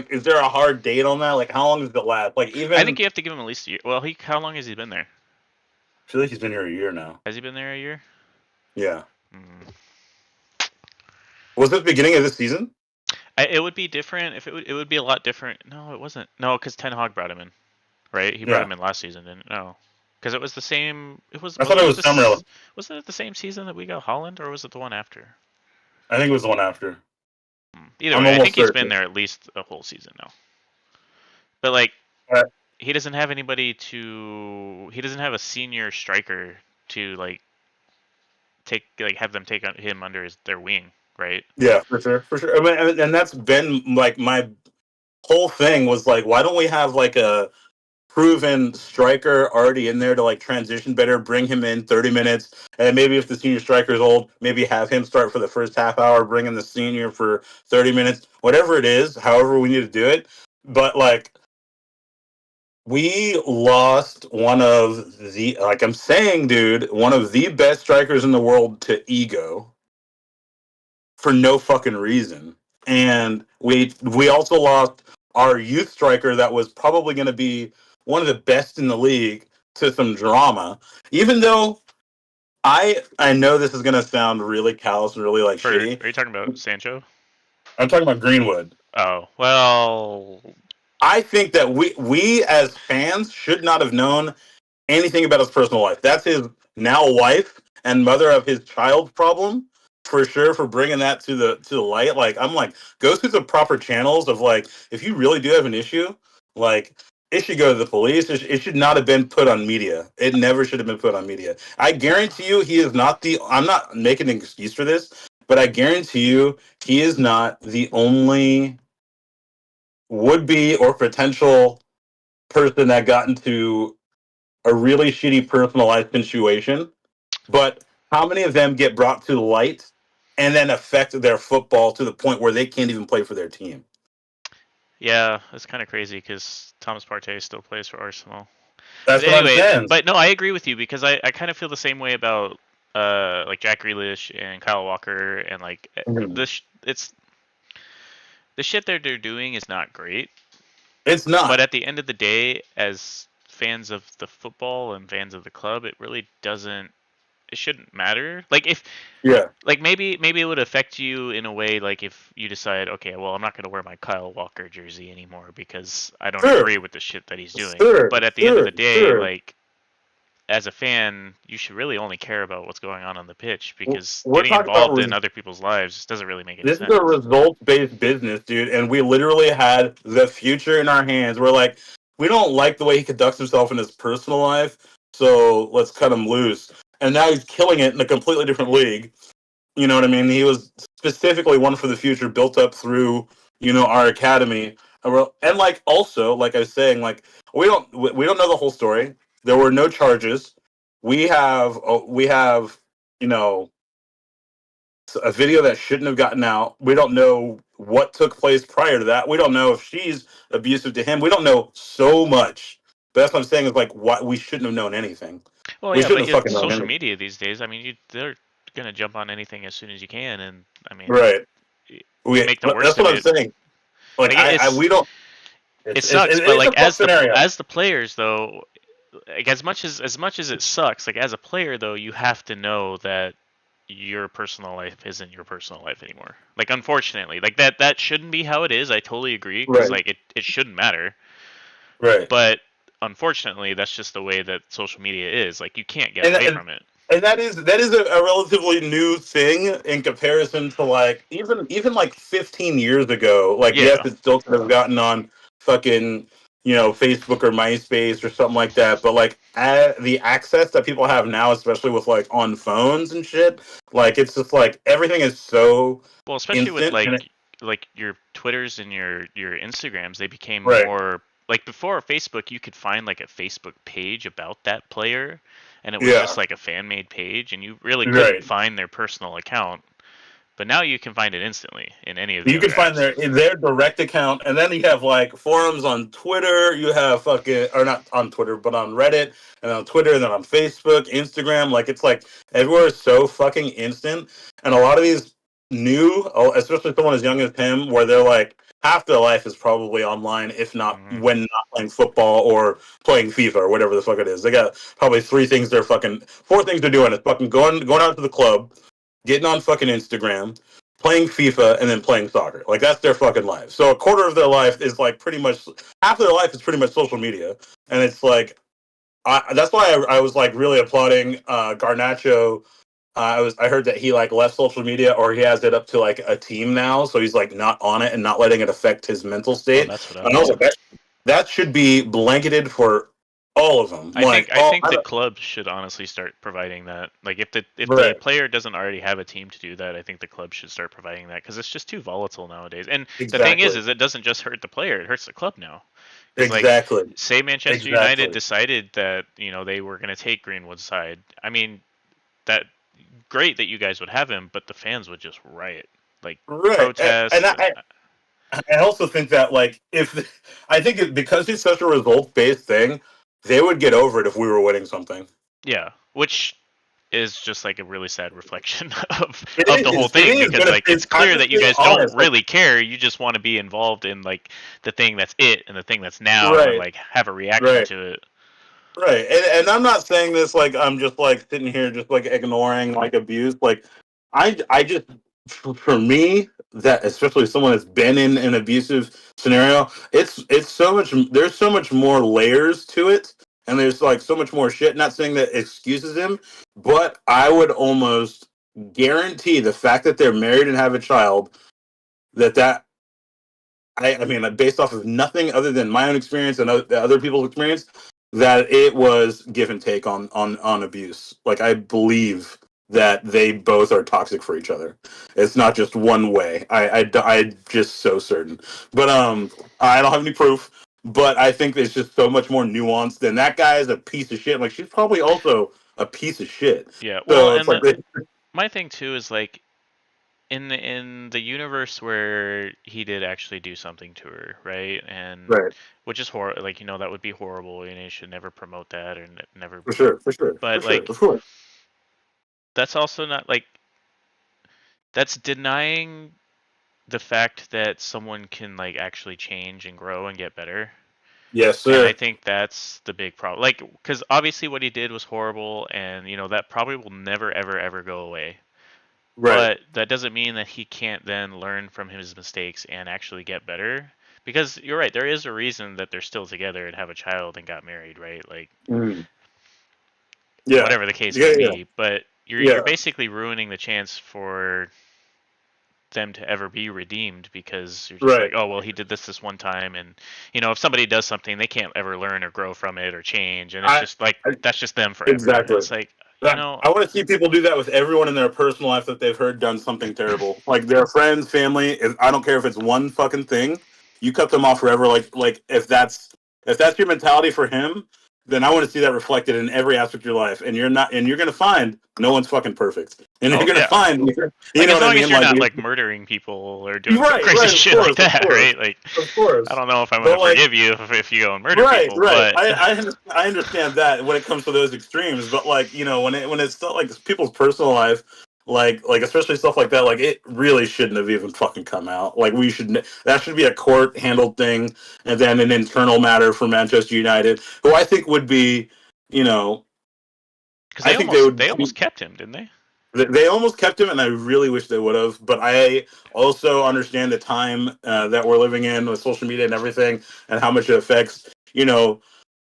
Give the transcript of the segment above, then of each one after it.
like, is there a hard date on that? Like, how long does it last? Like, even I think you have to give him at least a year. Well, how long has he been there? I feel like he's been here a year now. Has he been there a year? Yeah. Mm. Was it the beginning of this season? It would be different if it would be a lot different. No, it wasn't. No, because Ten Hag brought him in, right? He brought Yeah. him in last season, didn't? No, because it was the same. It was. I thought it was summer. Wasn't it the same season that we got Holland, or was it the one after? I think it was the one after. Either I'm way, I almost think he's been certain. there at least a whole season now. But like, Uh, he doesn't have anybody to. He doesn't have a senior striker to like have them take him under their wing, right? yeah, for sure, for sure. I mean, and that's been like my whole thing was like, why don't we have like a proven striker already in there to like transition better, bring him in 30 minutes, and maybe if the senior striker is old, maybe have him start for the first half hour, bring in the senior for 30 minutes, whatever it is, however we need to do it. But like, we lost one of the, like I'm saying, dude, one of the best strikers in the world to ego for no fucking reason. And we also lost our youth striker that was probably going to be one of the best in the league to some drama. Even though I know this is going to sound really callous and really like shitty. Are you talking about Sancho? I'm talking about Greenwood. Oh well. I think that we as fans should not have known anything about his personal life. That's his now wife and mother of his child problem for sure, for bringing that to the light. Like, I'm like, go through the proper channels of like, if you really do have an issue, like, it should go to the police. It should not have been put on media. It never should have been put on media. I guarantee you, he is not the. I'm not making an excuse for this, but I guarantee you, he is not the only would be or potential person that got into a really shitty personal life situation, but how many of them get brought to light and then affect their football to the point where they can't even play for their team? Yeah, it's kind of crazy because Thomas Partey still plays for Arsenal. But That's what I'm anyway, saying. but no, I agree with you because I kind of feel the same way about like Jack Grealish and Kyle Walker and like Mhm. it's the shit that they're doing is not great. It's But not. at the end of the day, as fans of the football and fans of the club, it really doesn't. It shouldn't matter. Like if Yeah. like maybe it would affect you in a way like if you decide, okay, well, I'm not going to wear my Kyle Walker jersey anymore because I don't Sure. agree with the shit that he's doing. Sure. But at the end of Sure. the day, Sure. like as a fan, you should really only care about what's going on the pitch because We're getting talking about involved in other people's lives doesn't really make any this is sense. a results-based business, dude, and we literally had the future in our hands. We're like, we don't like the way he conducts himself in his personal life, so let's cut him loose. And now he's killing it in a completely different league. You know what I mean? He was specifically one for the future, built up through our academy, and like also like I was saying, like we don't know the whole story. There were no charges. We have you know a video that shouldn't have gotten out. We don't know what took place prior to that. We don't know if she's abusive to him. We don't know so much. But that's what I'm saying is like why we shouldn't have known anything. Well, We yeah, but shouldn't have fucking known social anything. media these days, I mean, they're gonna jump on anything as soon as you can, and I mean, Right. you make the That's worst of what I'm it. saying. Like Like I we don't. it It's sucks, it but is a like tough scenario. as the players though, like as much as it sucks, like as a player though, you have to know that your personal life isn't your personal life anymore. Like unfortunately, like that shouldn't be how it is. I totally agree because Right. like it shouldn't matter. Right. But unfortunately, that's just the way that social media is. Like you can't get And away and from it. and that is a relatively new thing in comparison to like even like 15 years ago. Like yes, Yeah. it still could have gotten on fucking Facebook or MySpace or something like that. But like the access that people have now, especially with like on phones and shit, like it's just like everything is so Well, especially with instant and like your Twitters and your Instagrams, they became right. more like before Facebook, you could find like a Facebook page about that player, and it was just Yeah. like a fan made page, and you really couldn't Right. find their personal account. But now you can find it instantly in any of the You other can find apps. their direct account, and then you have like forums on Twitter. You have fucking or not on Twitter, but on Reddit, and on Twitter, and then on Facebook, Instagram. Like it's like everywhere is so fucking instant, and a lot of these new, especially someone as young as him, where they're like half their life is probably online, if not Hmm. when not playing football or playing FIFA or whatever the fuck it is. They got probably four things they're doing is fucking going out to the club, getting on fucking Instagram, playing FIFA, and then playing soccer. Like that's their fucking life. So a quarter of their life is like pretty much half of their life is pretty much social media, and it's like that's why I was like really applauding Garnacho. I heard that he like left social media or he has it up to like a team now, so he's like not on it and not letting it affect his mental Oh, state. that's what I And I was heard. like, that should be blanketed for all of them. Like, I think the club should honestly start providing that. Like if the right, player doesn't already have a team to do that, I think the club should start providing that because it's just too volatile nowadays. And the thing exactly, is it doesn't just hurt the player; it hurts the club now. Because like, exactly, say Manchester United exactly. decided that they were going to take Greenwood's side. I mean, that great that you guys would have him, but the fans would just riot, like Right, and protest. I also think that like if I think because it's such a result based thing, they would get over it if we were winning something. Yeah, which is just like a really sad reflection of the It whole is, it thing is, because but like it's I'm clear that just you being guys don't honest. Like, really care. You just want to be involved in like the thing that's it and the thing that's now and right, like have a reaction right. to it. Right, and I'm not saying this like I'm just like sitting here just like ignoring like abuse. Like, I just for me that especially someone that's been in an abusive scenario, it's so much. There's so much more layers to it, and there's like so much more shit. Not saying that excuses him, but I would almost guarantee the fact that they're married and have a child that I mean, based off of nothing other than my own experience and other people's experience, that it was give and take on abuse. Like I believe that they both are toxic for each other. It's not just one way. I just so certain. But I don't have any proof. But I think there's just so much more nuance than that guy is a piece of shit. Like she's probably also a piece of shit. Yeah, well, So it's and like, my thing too is like in the universe where he did actually do something to her, right? And right, which is horrible. Like that would be horrible, and you should never promote that or never. for sure, for sure, for But sure, like of course. that's also not like that's denying the fact that someone can like actually change and grow and get better. Yes, And I sir. think that's the big problem. Like, because obviously what he did was horrible, and that probably will never, ever, ever go away. Right. But that doesn't mean that he can't then learn from his mistakes and actually get better. Because you're right, there is a reason that they're still together and have a child and got married, right? Like, Mm. Yeah. whatever the case Yeah. may Yeah. be. But you're Yeah. basically ruining the chance for them to ever be redeemed because you're just like, Right. oh well, he did this one time, and if somebody does something, they can't ever learn or grow from it or change, and it's I, just like I that's just them forever. And exactly. it's like, I want to see people do that with everyone in their personal life that they've heard done something terrible. Like their friends, family. I don't care if it's one fucking thing. You cut them off forever. Like if that's your mentality for him, then I want to see that reflected in every aspect of your life. And you're gonna find no one's fucking perfect. And you're oh gonna yeah, find, you like know as what I long as mean? you're Like, not like murdering people or doing some right, crazy right, shit like of that, course, right? Like, of I course. don't know if I'm But gonna like, forgive you if you go and murder right, people, right. but I understand that when it comes to those extremes, but like when it's still like people's personal life, like especially stuff like that, like it really shouldn't have even fucking come out. Like that should be a court handled thing, and then an internal matter for Manchester United, who I think would be, you know, because I think they would. they almost kept him, didn't they? They almost kept him, and I really wish they would have. But I also understand the time that we're living in with social media and everything, and how much it affects,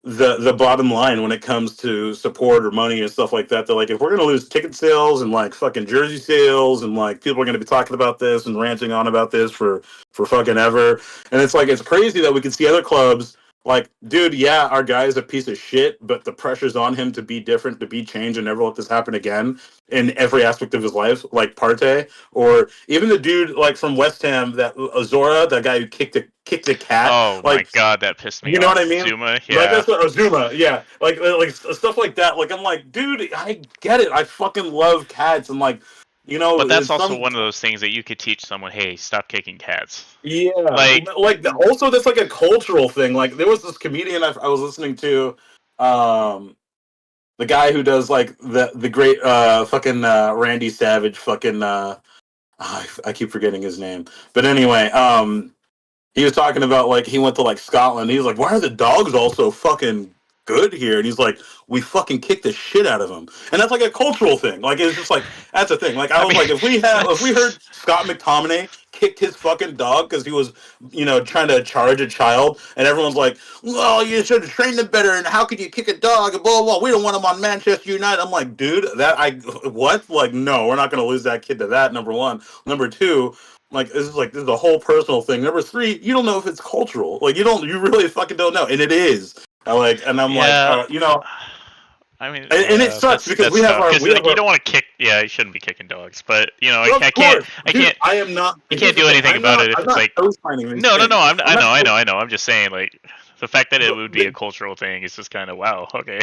the bottom line when it comes to support or money and stuff like that. They're like, if we're gonna lose ticket sales and like fucking jersey sales and like people are gonna be talking about this and ranting on about this for fucking ever, and it's like it's crazy that we can see other clubs like, dude, yeah, our guy is a piece of shit, but the pressure's on him to be different, to be changed, and never let this happen again in every aspect of his life, like Partey, or even the dude like from West Ham, that Azora, that guy who kicked a cat, Oh my like, god, that pissed me you know what I off. mean? Zuma, Like yeah. that's what Ozuma, yeah, like stuff like that. Like I'm like, dude, I get it. I fucking love cats, and like, But that's it's also some, one of those things that you could teach someone, hey, stop kicking cats. yeah, Like, like also that's like a cultural thing. Like there was this comedian I was listening to, the guy who does like the great fucking Randy Savage fucking I keep forgetting his name, but anyway, he was talking about like he went to like Scotland. He was like, "Why are the dogs all so fucking good here?" And he's like, "We fucking kick the shit out of them." And that's like a cultural thing. Like it's just like that's a thing. Like I I was mean, like, if we heard Scott McTominay kicked his fucking dog because he was trying to charge a child, and everyone's like, "Well, you should have trained him better." And how could you kick a dog? And blah blah. Blah. We don't want him on Manchester United. I'm like, dude, what? Like, no, we're not gonna lose that kid to that. Number one. Number two. Like this is a whole personal thing. Number three, you don't know if it's cultural. Like you really fucking don't know, and it is. I'm like, yeah. I mean, and it yeah, sucks because that's tough because we have like you our. don't want to kick. Yeah, you shouldn't be kicking dogs, but Of course, I dude. can't, I am not. you Here's can't the do thing. anything about it if I'm it's not like co-signing these no, no, no. things. I'm not. I know. I'm just saying like the fact that it would be a cultural thing is just kind of wow. Okay.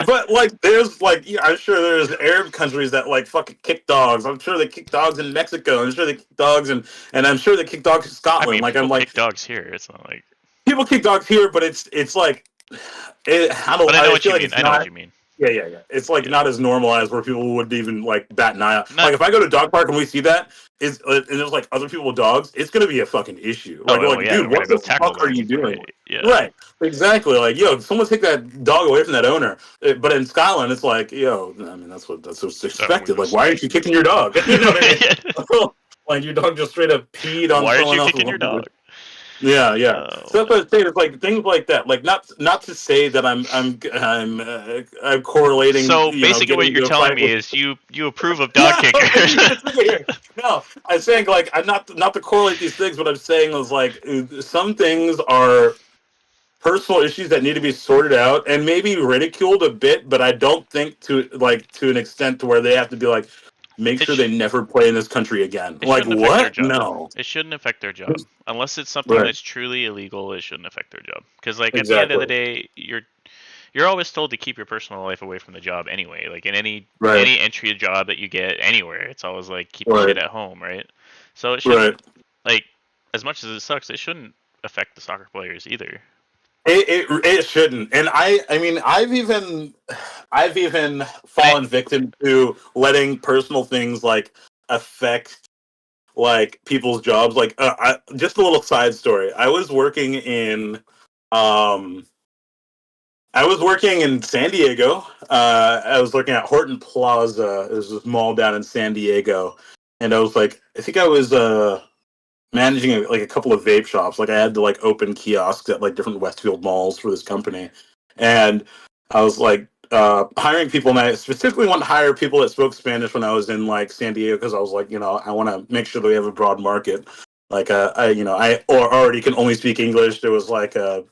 But like, there's like, yeah, I'm sure there's Arab countries that like fucking kick dogs. I'm sure they kick dogs in Mexico. I'm sure they kick dogs and I'm sure they kick dogs in I Scotland. mean, Like, I'm people like, kick dogs here. It's not like. people kick dogs here, but it's like, I But don't. I know I what feel you like mean. it's I know what not. you mean. Yeah. It's like Yeah. not as normalized where people would even like bat an eye out. Not. Like if I go to dog park and we see that is and there's like other people with dogs, it's gonna be a fucking issue. Oh, Like we're oh like, yeah, dude, we're gonna what go the tackle fuck are you them, doing? right? Yeah. Right, exactly. Like, yo, someone take that dog away from that owner. But in Scotland, it's like, yo, I mean, that's what's We expected. Like, just. why aren't you kicking your dog? You know what I mean? Like your dog just straight up peed on Why aren't someone you else's kicking your laundry. dog? Yeah. Oh So that's what man. I'm saying. It's like things like that. Like not to say that I'm correlating. So basically, what Getting you're into a telling fight me with. is you approve of dog No, kickers. no. I'm saying like I'm not to correlate these things. What I'm saying is like some things are personal issues that need to be sorted out and maybe ridiculed a bit, but I don't think to an extent to where they have to be like, make It sure sh- they never play in this country again. it Like shouldn't affect their what? job. No. It shouldn't affect their job unless it's something Right. that's truly illegal. It shouldn't affect their job because like at the end of Exactly. the day, you're always told to keep your personal life away from the job anyway. Like in Right. any entry job that you get anywhere, it's always like keep your Right. shit at home, right? So it Right. shouldn't like as much as it sucks, it shouldn't affect the soccer players either. It shouldn't. And I mean I've even And I fallen victim to letting personal things like affect like people's jobs. Like just a little side story. Um I was working in San Diego. I was looking at Horton Plaza. It was this mall down in San Diego, and I was like, I think I was managing like a couple of vape shops. Like I had to like open kiosks at like different Westfield malls for this company, and I was like hiring people. And I specifically wanted to hire people that spoke Spanish when I was in like San Diego because I was like, I want to make sure that we have a broad market. Like I or already can only speak English. There was like a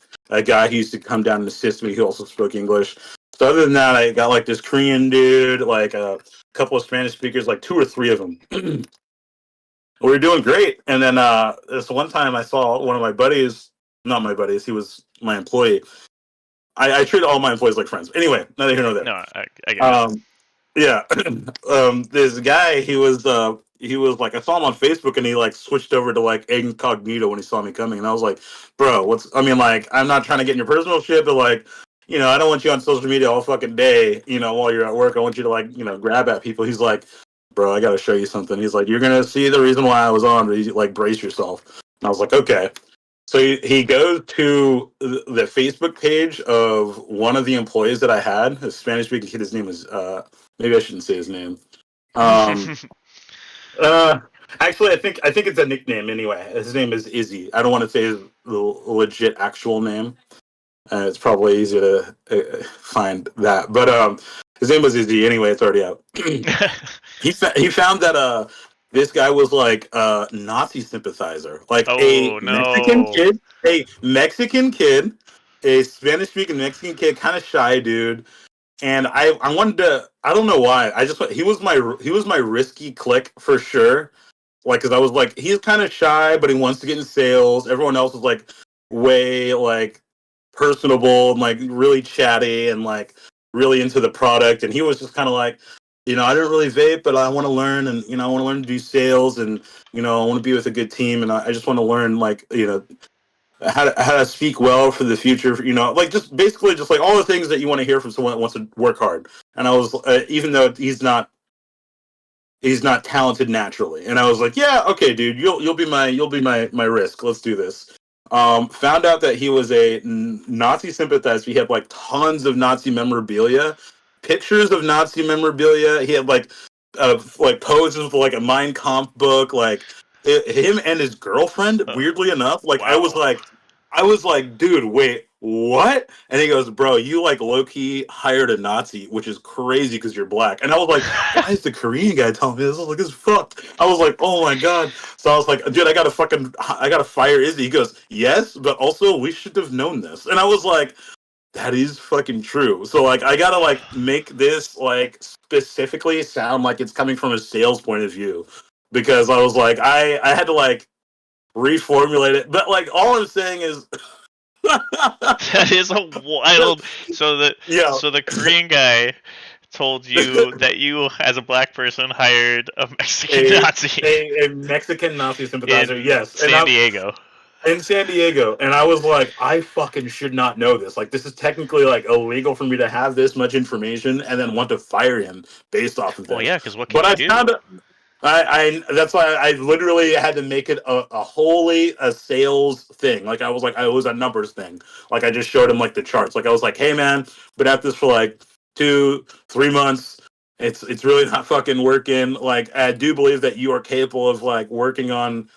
guy who used to come down and assist me who also spoke English. So other than that, I got like this Korean dude, like a couple of Spanish speakers, like two or three of them. We were doing great. And then this one time I saw one of my buddies, not my buddies, he was my employee. I treat all my employees like friends. Anyway, neither here nor there. no, I get it. Um, yeah. This guy, he was like, I saw him on Facebook and he like switched over to like incognito when he saw me coming. And I was like, bro, I mean, like, I'm not trying to get in your personal shit, but like, I don't want you on social media all fucking day, while you're at work. I want you to like, grab at people. He's like, bro, I got to show you something. He's like, you're going to see the reason why I was on, but like, brace yourself. And I was like, okay. So he goes to the Facebook page of one of the employees that I had, a Spanish speaking kid. His name is, maybe I shouldn't say his name. Um, uh, Actually, I think it's a nickname anyway. His name is Izzy. I don't want to say his legit actual name. It's probably easy to find that. But his name was Izzy. Anyway, it's already out. He found that this guy was like a Nazi sympathizer, like Oh no. A Mexican kid, a Spanish speaking Mexican kid, kind of shy dude. And I wanted to, I don't know why, he was my risky click for sure. Like, because I was like, he's kind of shy, but he wants to get in sales. Everyone else was like way like personable and like really chatty and like really into the product. And he was just kind of like, I didn't really vape, but I want to learn, and I want to learn to do sales, and I want to be with a good team, and I just want to learn like how to speak well for the future. Like just basically just like all the things that you want to hear from someone that wants to work hard. And I was even though he's not he's not talented naturally. And I was like, yeah, okay, dude, you'll be my risk. Let's do this. Found out that he was a Nazi sympathizer. He had like tons of Nazi memorabilia, pictures of Nazi memorabilia. He had like poses with like a Mein Kampf book, him and his girlfriend. Weirdly enough, Wow. I was like, dude, wait, what? And he goes, bro, you like low key hired a Nazi, which is crazy because you're black. And I was like, why is the Korean guy telling me this? I was like, this is fucked. I was like, oh my god. So I was like, dude, I gotta fire Izzy. He goes, yes, but also we should have known this. And I was like, that is fucking true. So like, I gotta like make this like specifically sound like it's coming from a sales point of view, because I was like, I had to like reformulate it. But like, all I'm saying is, That is a wild. So the yeah, so the Korean guy told you that you, as a black person, hired a Mexican a, Nazi a Mexican Nazi sympathizer. in Yes, and San I'm Diego. in San Diego, and I was like, I fucking should not know this. Like, this is technically like illegal for me to have this much information and then want to fire him based off of Well, this. yeah, because what can But you I do? found I that's why I literally had to make it a wholly a sales thing. Like I was like, it was a numbers thing. Like I just showed him like the charts. Like I was like, hey man, been at this for like 2-3 months. It's really not fucking working. Like I do believe that you are capable of like working on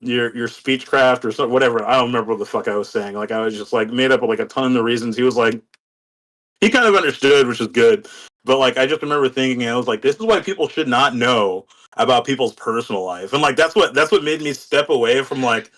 your speechcraft or something, whatever. I don't remember what the fuck I was saying. Like I was just like made up of like a ton of reasons. He was like, he kind of understood, which is good. But like I just remember thinking, I was like, this is why people should not know about people's personal life. And like that's what made me step away from like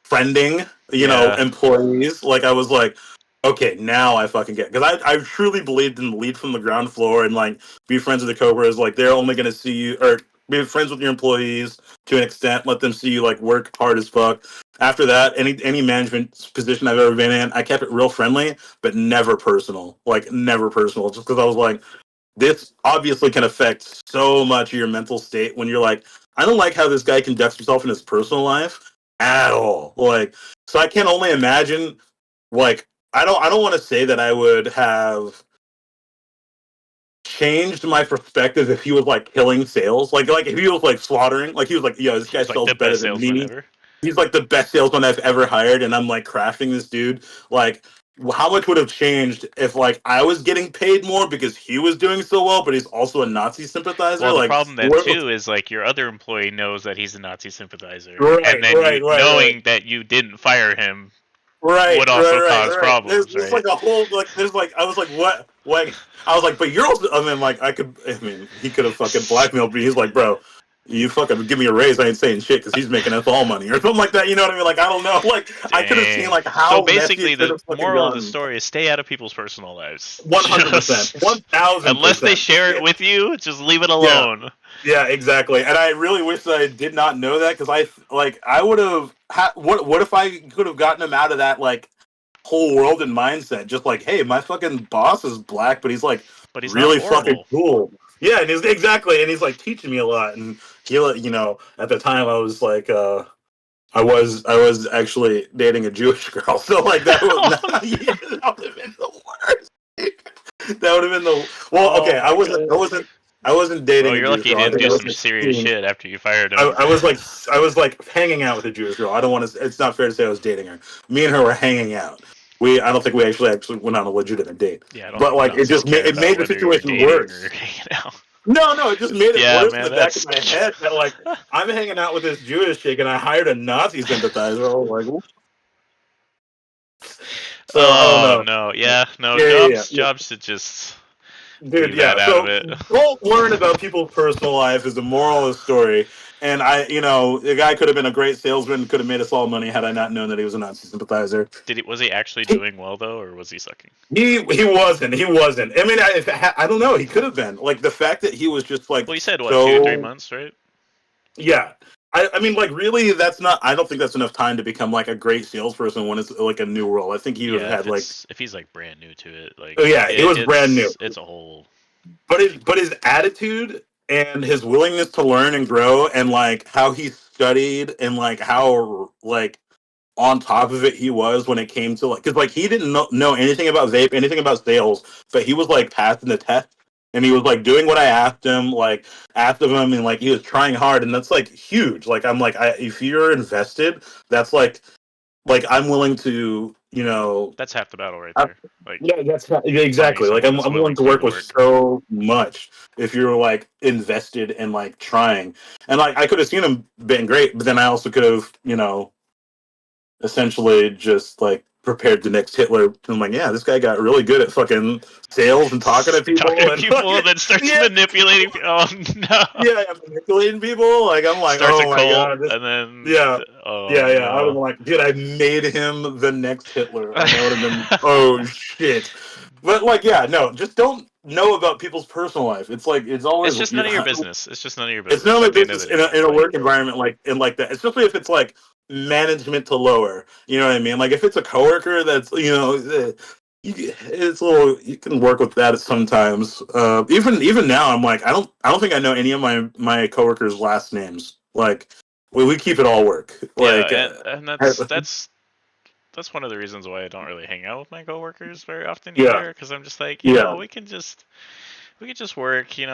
friending, Yeah, employees. Like I was like, okay, now I fucking get, because I truly believed in lead from the ground floor and like be friends with the coworkers. Like they're only gonna see you, or be friends with your employees to an extent. Let them see you like work hard as fuck. After that, any management position I've ever been in, I kept it real friendly, but never personal. Like never personal, just because I was like, this obviously can affect so much of your mental state when you're like, I don't like how this guy conducts himself in his personal life at all. Like, so I can only imagine. Like, I don't want to say that I would have changed my perspective if he was like killing sales, like if he was like slaughtering, like he was like, yo, this guy he's like sells the better best than salesman me. ever. He's like the best salesman I've ever hired, and I'm like crafting this dude. Like, how much would have changed if like I was getting paid more because he was doing so well, but he's also a Nazi sympathizer? Well, the Like, problem then where, too is like your other employee knows that he's a Nazi sympathizer, and right, then you right, right, right. knowing that you didn't fire him Right, would right, also right, cause right. problems, There's right? like a whole like there's like I was like what I was like, but you're also, I mean like I mean he could have fucking blackmailed me. He's like, bro, you fucking give me a raise. I ain't saying shit because he's making us all money or something like that. You know what I mean? Like I don't know. Like I could have seen Dang. like So how messy basically, it could the have fucking moral of the gone. story is stay out of people's personal lives. 100%, one Just thousand unless they percent. share it with you, just leave it Yeah, alone. yeah, exactly. And I really wish that I did not know that, because I would have. What if I could have gotten him out of that like whole world and mindset? Just like, hey, my fucking boss is black, but he's like But he's not really fucking horrible. cool. Yeah, and he's exactly, and he's like teaching me a lot. And he, at the time I was like, I was actually dating a Jewish girl, so like that would Oh not, no! yeah, that would have been the worst. That would have been the well. Oh Okay, my god. I wasn't Well, dating a you're Jewish lucky you girl. I didn't think do I was some like serious 16. shit after you fired I, him. I was like I was like hanging out with a Jewish girl. I don't want to. It's not fair to say I was dating her. Me and her were hanging out. I don't think we actually went on a legitimate date. Yeah, I don't But think like it Nazis just care it about made the whether you're situation dating or worse. hanging out. No, it just made it Yeah, worse in man, the back of that's. my head that like I'm hanging out with this Jewish chick and I hired a Nazi sympathizer. I was like, "What?" So I don't Oh know. no, yeah, no, Yeah. jobs should just Dude, leave that yeah. out of So it. don't learn about people's personal life is the moral of the story. And the guy could have been a great salesman, could have made us all money had I not known that he was a Nazi sympathizer. Was he actually He doing well though, or was he sucking? he wasn't. He wasn't. I mean, I don't know. He could have been. Like the fact that he was just like Well, you said what, 2, 3 so. months, right? Yeah. I mean, like, really, that's not. I don't think that's enough time to become like a great salesperson when it's like a new role. I think he would have Yeah, had like, if he's like brand new to it, oh like yeah, he was brand new. it's a whole. But his attitude and his willingness to learn and grow, and like how he studied, and like how like on top of it he was when it came to like, because like he didn't know anything about vape, anything about sales, but he was like passing the test. and he was like doing what I asked him, like after him, and like he was trying hard, and that's like huge. Like I'm like, if you're invested, that's like I'm willing to, That's half the battle right I, there. Like yeah, yeah, finding exactly. Like someone that's I'm willing willing to to do work the with work. so much if you're like invested and like trying, and like I could have seen him being great, but then I also could have, essentially just like prepared the next Hitler. I'm like, yeah, this guy got really good at fucking sales and talking to Talking people to and people fucking and then starts yeah, manipulating. Oh no! yeah, manipulating people. Like I'm like, Starts a oh my cult god, this, and then yeah, oh yeah. I was no. like, dude, I made him the next Hitler. Like I would have been, oh shit. But like, yeah, no, just don't know about people's personal life. It's like it's It's always just none of your business. It's just none of your it's not business only at the end of business the in a, day. in a Like work environment like that, especially if it's like management to lower. You know what I mean? Like if it's a coworker that's it's a little you can work with that sometimes. Even now, I'm like I don't think I know any of my coworkers' last names. Like we keep it all work. yeah, Like and that's one of the reasons why I don't really hang out with my coworkers very often yeah, either, because I'm just like, yeah, we can just work. I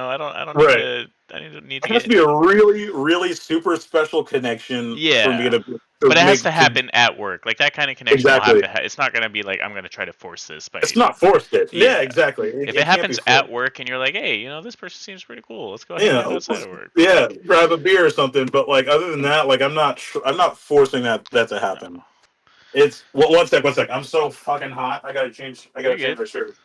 don't need right. to need to It has to get be a really, really super special connection for me yeah. to But it has to make to happen at work. Like that kind of connection will have exactly. to. It's not gonna be like I'm gonna try to force this by. It's not forced. It. Yeah, Yeah. exactly. It, If it it can't be happens at forced. work and you're like, hey, this person seems pretty cool. Let's go hang out Yeah, outside of work. yeah, Like, grab a beer or something. But like, other than that, like, I'm not forcing that to no, happen. It's one sec, one sec. I'm so fucking hot. I you're gotta change good. my shirt.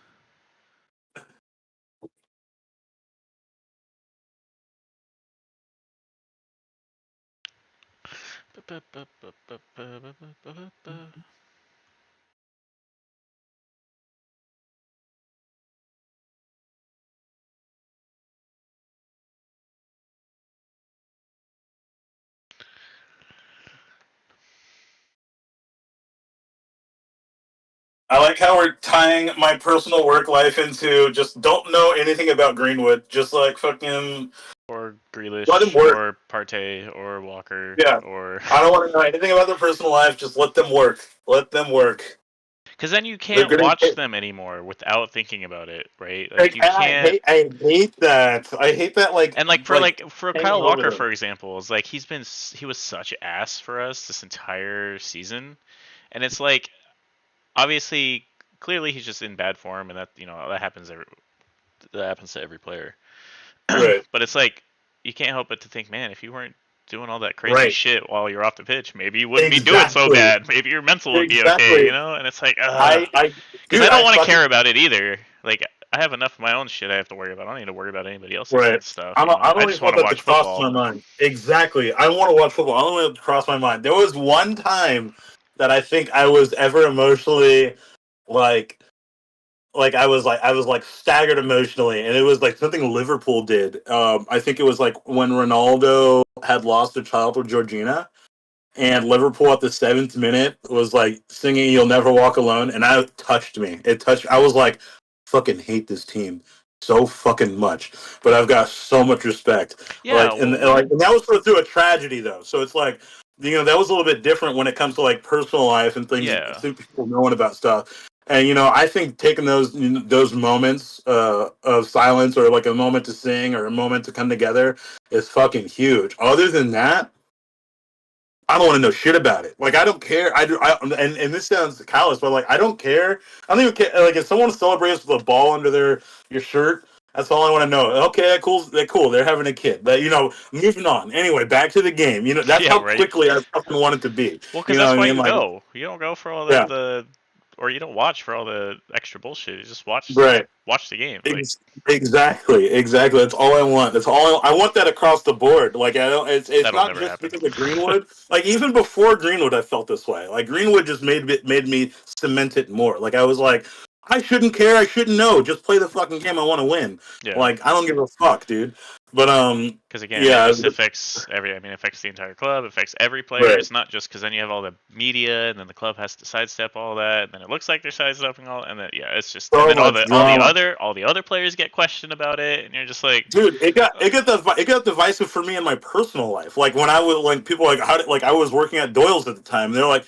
I like how we're tying my personal work life into just don't know anything about Greenwood. Just like fucking Or let him Grealish, work. or Partey, or Walker, Yeah, or I don't want to know anything about their personal life. Just let them work. Let them work. because then you They're can't gonna. watch them anymore without thinking about it, right? Like you can't. I hate that. I hate that. And like for Hanging Kyle over Walker, them. for example, it's like he was such ass for us this entire season, and it's like obviously clearly he's just in bad form, and that happens to every player. Right. But it's like you can't help but to think, man, if you weren't doing all that crazy Right. shit while you're off the pitch, maybe you wouldn't be doing so Exactly. bad. Maybe your mental would be okay, Exactly. And it's like, I, because dude, I don't I want to fucking care about it either. Like I have enough of my own shit I have to worry about. I don't need to worry about anybody else's right. stuff, I I don't just even want want to that to watch cross football. my mind. Exactly. I want to watch football. I don't want it to cross my mind. There was one time that I think I was ever emotionally like I was like staggered emotionally, and it was like something Liverpool did. I think it was like when Ronaldo had lost a child with Georgina, and Liverpool at the 7th minute was like singing "You'll Never Walk Alone," and that touched me. It touched. I was like, "Fucking hate this team so fucking much," but I've got so much respect. Yeah, And that was through a tragedy though, so it's like that was a little bit different when it comes to like personal life and things, yeah, people knowing about stuff. And I think taking those moments of silence, or like a moment to sing or a moment to come together, is fucking huge. Other than that, I don't want to know shit about it. Like I don't care. And this sounds callous, but like I don't care. I don't even care. Like if someone celebrates with a ball under your shirt, that's all I want to know. Okay, cool. They're cool. They're having a kid. But moving on. Anyway, back to the game. That's yeah, how right. quickly I fucking want it to be. Well, because You know that's what I why mean? you Like, go. You don't go for all yeah, or you don't watch for all the extra bullshit. You just right. watch the game. Like, Exactly, exactly. That's all I want. That's all I want. That across the board. Like I don't. It's that'll not never just happen. because of Greenwood. Like even before Greenwood, I felt this way. Like Greenwood just made me cement it more. Like I was like, I shouldn't care. I shouldn't know. Just play the fucking game. I want to win. Yeah. Like I don't give a fuck, dude. But Because again, it yeah, just affects it affects the entire club, affects every player. right. It's not just because then you have all the media, and then the club has to sidestep all that, and then it looks like they're sidestepping all, and then yeah, it's just, and So then much drama. all the other players get questioned about it, and you're just like, Dude, it got divisive for me in my personal life. Like when I was like people like how did, like I was working at Doyle's at the time. They're like,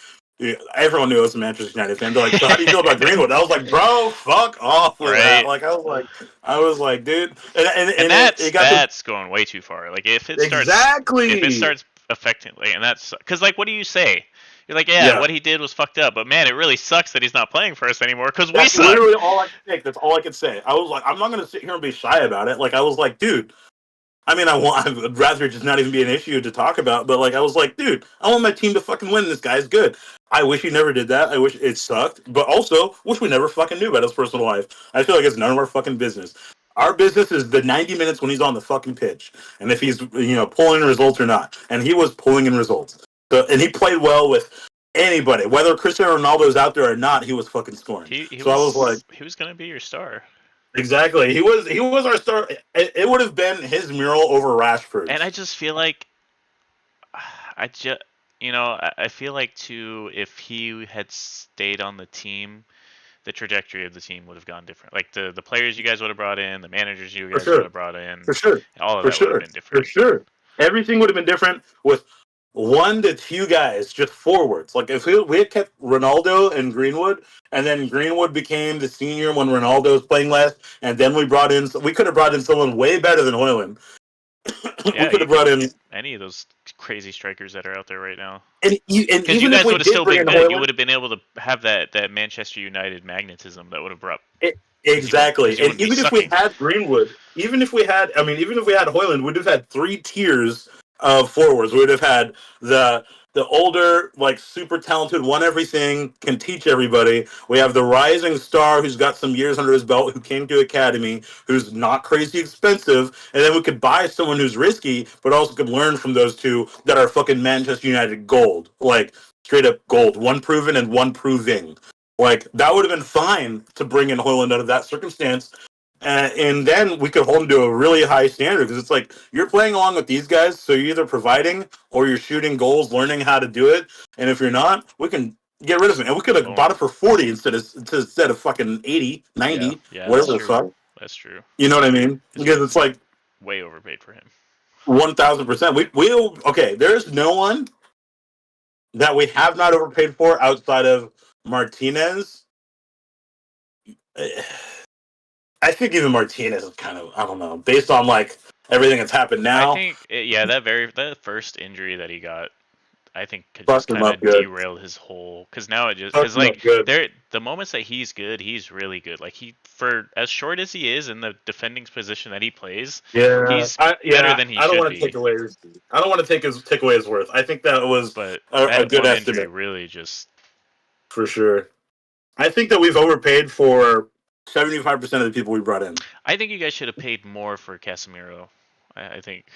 everyone knew I was a Manchester United fan. They're like, so how do you feel about Greenwood? I was like, bro, fuck off with that. Right. Like, I was like, dude, And and that's it got to that's going way too far. Like if it exactly. starts affecting, like, and that's because, like, what do you say? You're like, yeah, Yeah, what he did was fucked up, but man, it really sucks that he's not playing for us anymore because we that's suck. literally all I could think. That's all I could say. I was like, I'm not gonna sit here and be shy about it. Like, I was like, dude. I mean, I'd rather just not even be an issue to talk about. But like, I was like, dude, I want my team to fucking win. This guy's good. I wish he never did that. I wish it sucked. But also, wish we never fucking knew about his personal life. I feel like it's none of our fucking business. Our business is the 90 minutes when he's on the fucking pitch, and if he's pulling in results or not. And he was pulling in results. So, and he played well with anybody, whether Cristiano Ronaldo's out there or not. He was fucking scoring. He So I was like, was gonna be your star. exactly. He was our star. It would have been his mural over And I Rashford's. just feel like I just I feel like too, if he had stayed on the team, the trajectory of the team would have gone different. Like the players you guys would have brought in, the managers you For guys would sure. have brought For in, sure. all of For that would have sure. been For different. sure. Everything would have been different with one to two guys, just forwards. Like if we had kept Ronaldo and Greenwood, and then Greenwood became the senior when Ronaldo was playing last, and then we could have brought in someone way better than Hoyland. We Yeah, could you have could brought in, any of those crazy strikers that are out there right now. and Because you even if guys we would have did still bring been in good. You Hoyland, would have been able to have that Manchester United magnetism that would have brought because exactly. you And wouldn't be even if we sucking. had Greenwood, even if we had Hoyland, we'd have had three tiers of forwards. We'd have had the older, like super talented, won everything, can teach everybody. We have the rising star who's got some years under his belt, who came to academy, who's not crazy expensive, and then we could buy someone who's risky, but also could learn from those two that are fucking Manchester United gold, like straight up gold, one proven and one proving. Like that would have been fine to bring in Hoyland out of that circumstance, and then we could hold him to a really high standard because it's like you're playing along with these guys, so you're either providing or you're shooting goals, learning how to do it. And if you're not, we can get rid of him, and we could have bought Boom. it for 40 instead of fucking 80, Yeah, 90, yeah, whatever that's the true. fuck. That's true. You know what I mean? Because Because it's like way overpaid for him. 1,000%. We okay. There's no one that we have not overpaid for outside of Martinez. I think even Martinez is kind of, I don't know, based on like everything that's happened I now, think that first injury that he got, I think could just fucked him kind up of good. derail his whole. Because now Fucked him like up good. the moments that he's good, he's really good. Like for as short as he is in the defending position that he plays, Yeah, he's better than he I don't should want to be. take away his. I don't want to take away his worth. I think that was But a that good one injury estimate really just. for sure. I think that we've overpaid for 75% of the people we brought in. I think you guys should have paid more for Casemiro. I think.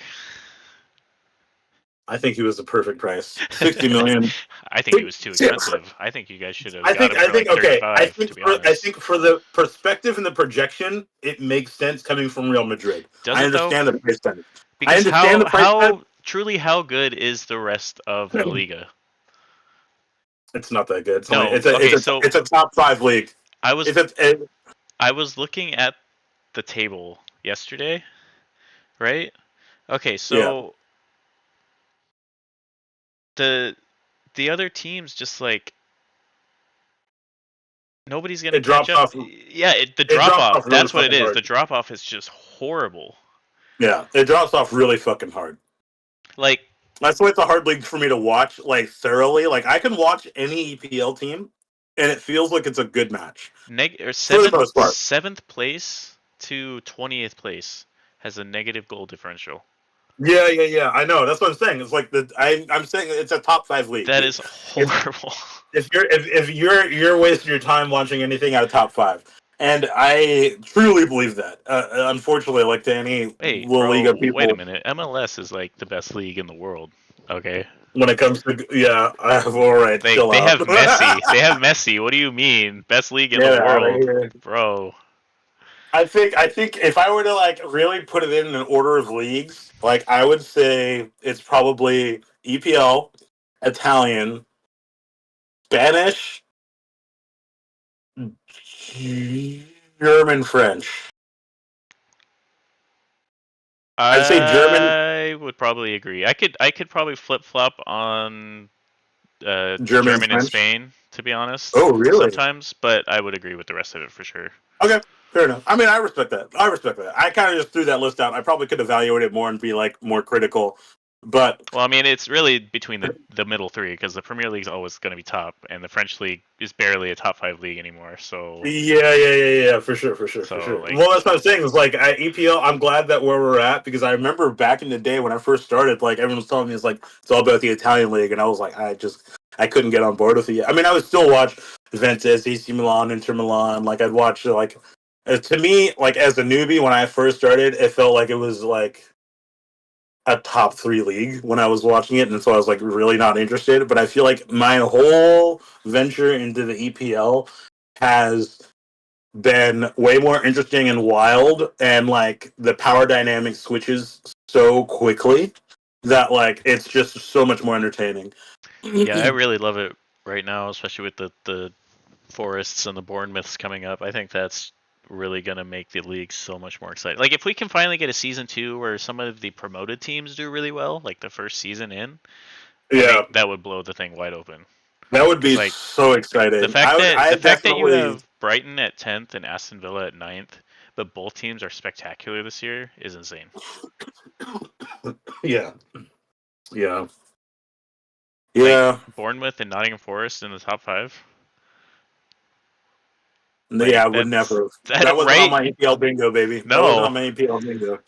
I think he was the perfect price. 60 million. I think he was too expensive. I think you guys should have got him I for think like okay. 35, to be I honest. think for the perspective and the projection, it makes sense coming from Real Madrid. Does I it though? understand the price tag. I Because understand the price tag. how good is the rest of La Liga? It's not that good. It's only No. Okay, so it's a top five league. I was It's a, I was looking at the table yesterday, right? Okay, yeah. so the the other teams just like nobody's gonna It catch drops up. off. Yeah, the It drop drops off. off really That's what it fucking is. The hard. drop off is just horrible. Yeah, it drops off really fucking hard. Like That's why it's a hard league for me to watch like thoroughly. Like I can watch any EPL team, and it feels like it's a good match for the most part. seventh place to 20th place has a negative goal differential. Yeah. I know. That's what I'm saying. It's like I'm saying it's a top five league. That is If horrible. you're wasting your time watching anything out of top five, and I truly believe that. Unfortunately, like to any Wait, La Liga bro, wait a people, minute. MLS is like the best league in the world. Okay. when it comes to all right, chill They out. have Messi. They have Messi. What do you mean? Best league in the Get out of world, here. bro. I think if I were to like really put it in an order of leagues, like I would say it's probably EPL, Italian, Spanish, German, French. I'd say German. I would probably agree. I could probably flip flop on German and German and French. Spain, to be honest, Oh, really? sometimes, but I would agree with the rest of it for sure. Okay, fair enough. I mean, I respect that. I respect that. I kind of just threw that list out. I probably could evaluate it more and be like more critical, but Well, I mean, it's really between the middle three because the Premier League's always going to be top, and the French league is barely a top five league anymore. So, yeah, for sure, for so sure. like, Well, that's what I'm saying. Is like EPL. I'm glad that where we're at because I remember back in the day when I first started, like everyone was telling me it's like it's all about the Italian league, and I was like, I couldn't get on board with it yet. I mean, I would still watch Juventus, AC Milan, Inter Milan. Like I'd watch like to me, like as a newbie when I first started, it felt like it was like a top three league when I was watching it, and so I was like really not interested. But I feel like my whole venture into the EPL has been way more interesting and wild, and like the power dynamic switches so quickly that like it's just so much more entertaining. yeah, I really love it right now, especially with the Forests and the Bournemouths coming up. I think that's really going to make the league so much more exciting. Like if we can finally get a season 2 where some of the promoted teams do really well, like the first season in, I Yeah, think that would blow the thing wide open. that would Because be like so exciting. I the fact that you definitely, have Brighton at 10th and Aston Villa at 9th, but both teams are spectacular this year is insane. yeah, yeah, Like yeah. Bournemouth and Nottingham Forest in the top 5. Yeah, Like I would never. that That wasn't on right? my EPL bingo, baby. That wasn't No. on my EPL bingo.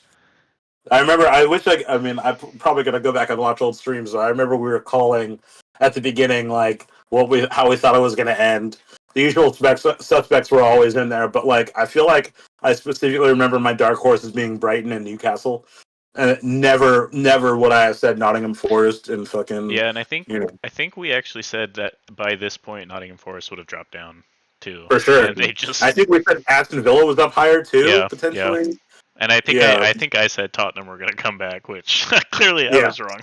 I remember. I wish. I mean, I'm probably gonna go back and watch old streams. I remember we were calling at the beginning, like how we thought it was gonna end. The usual suspects were always in there, but like I feel like I specifically remember my dark horses being Brighton and Newcastle, and never would I have said Nottingham Forest and fucking Yeah, and I think you know I think we actually said that by this point Nottingham Forest would have dropped down too, for sure. and they I just think we said Aston Villa was up higher too, yeah. potentially. And I think Yeah, I said Tottenham were gonna come back, which clearly I yeah. was wrong.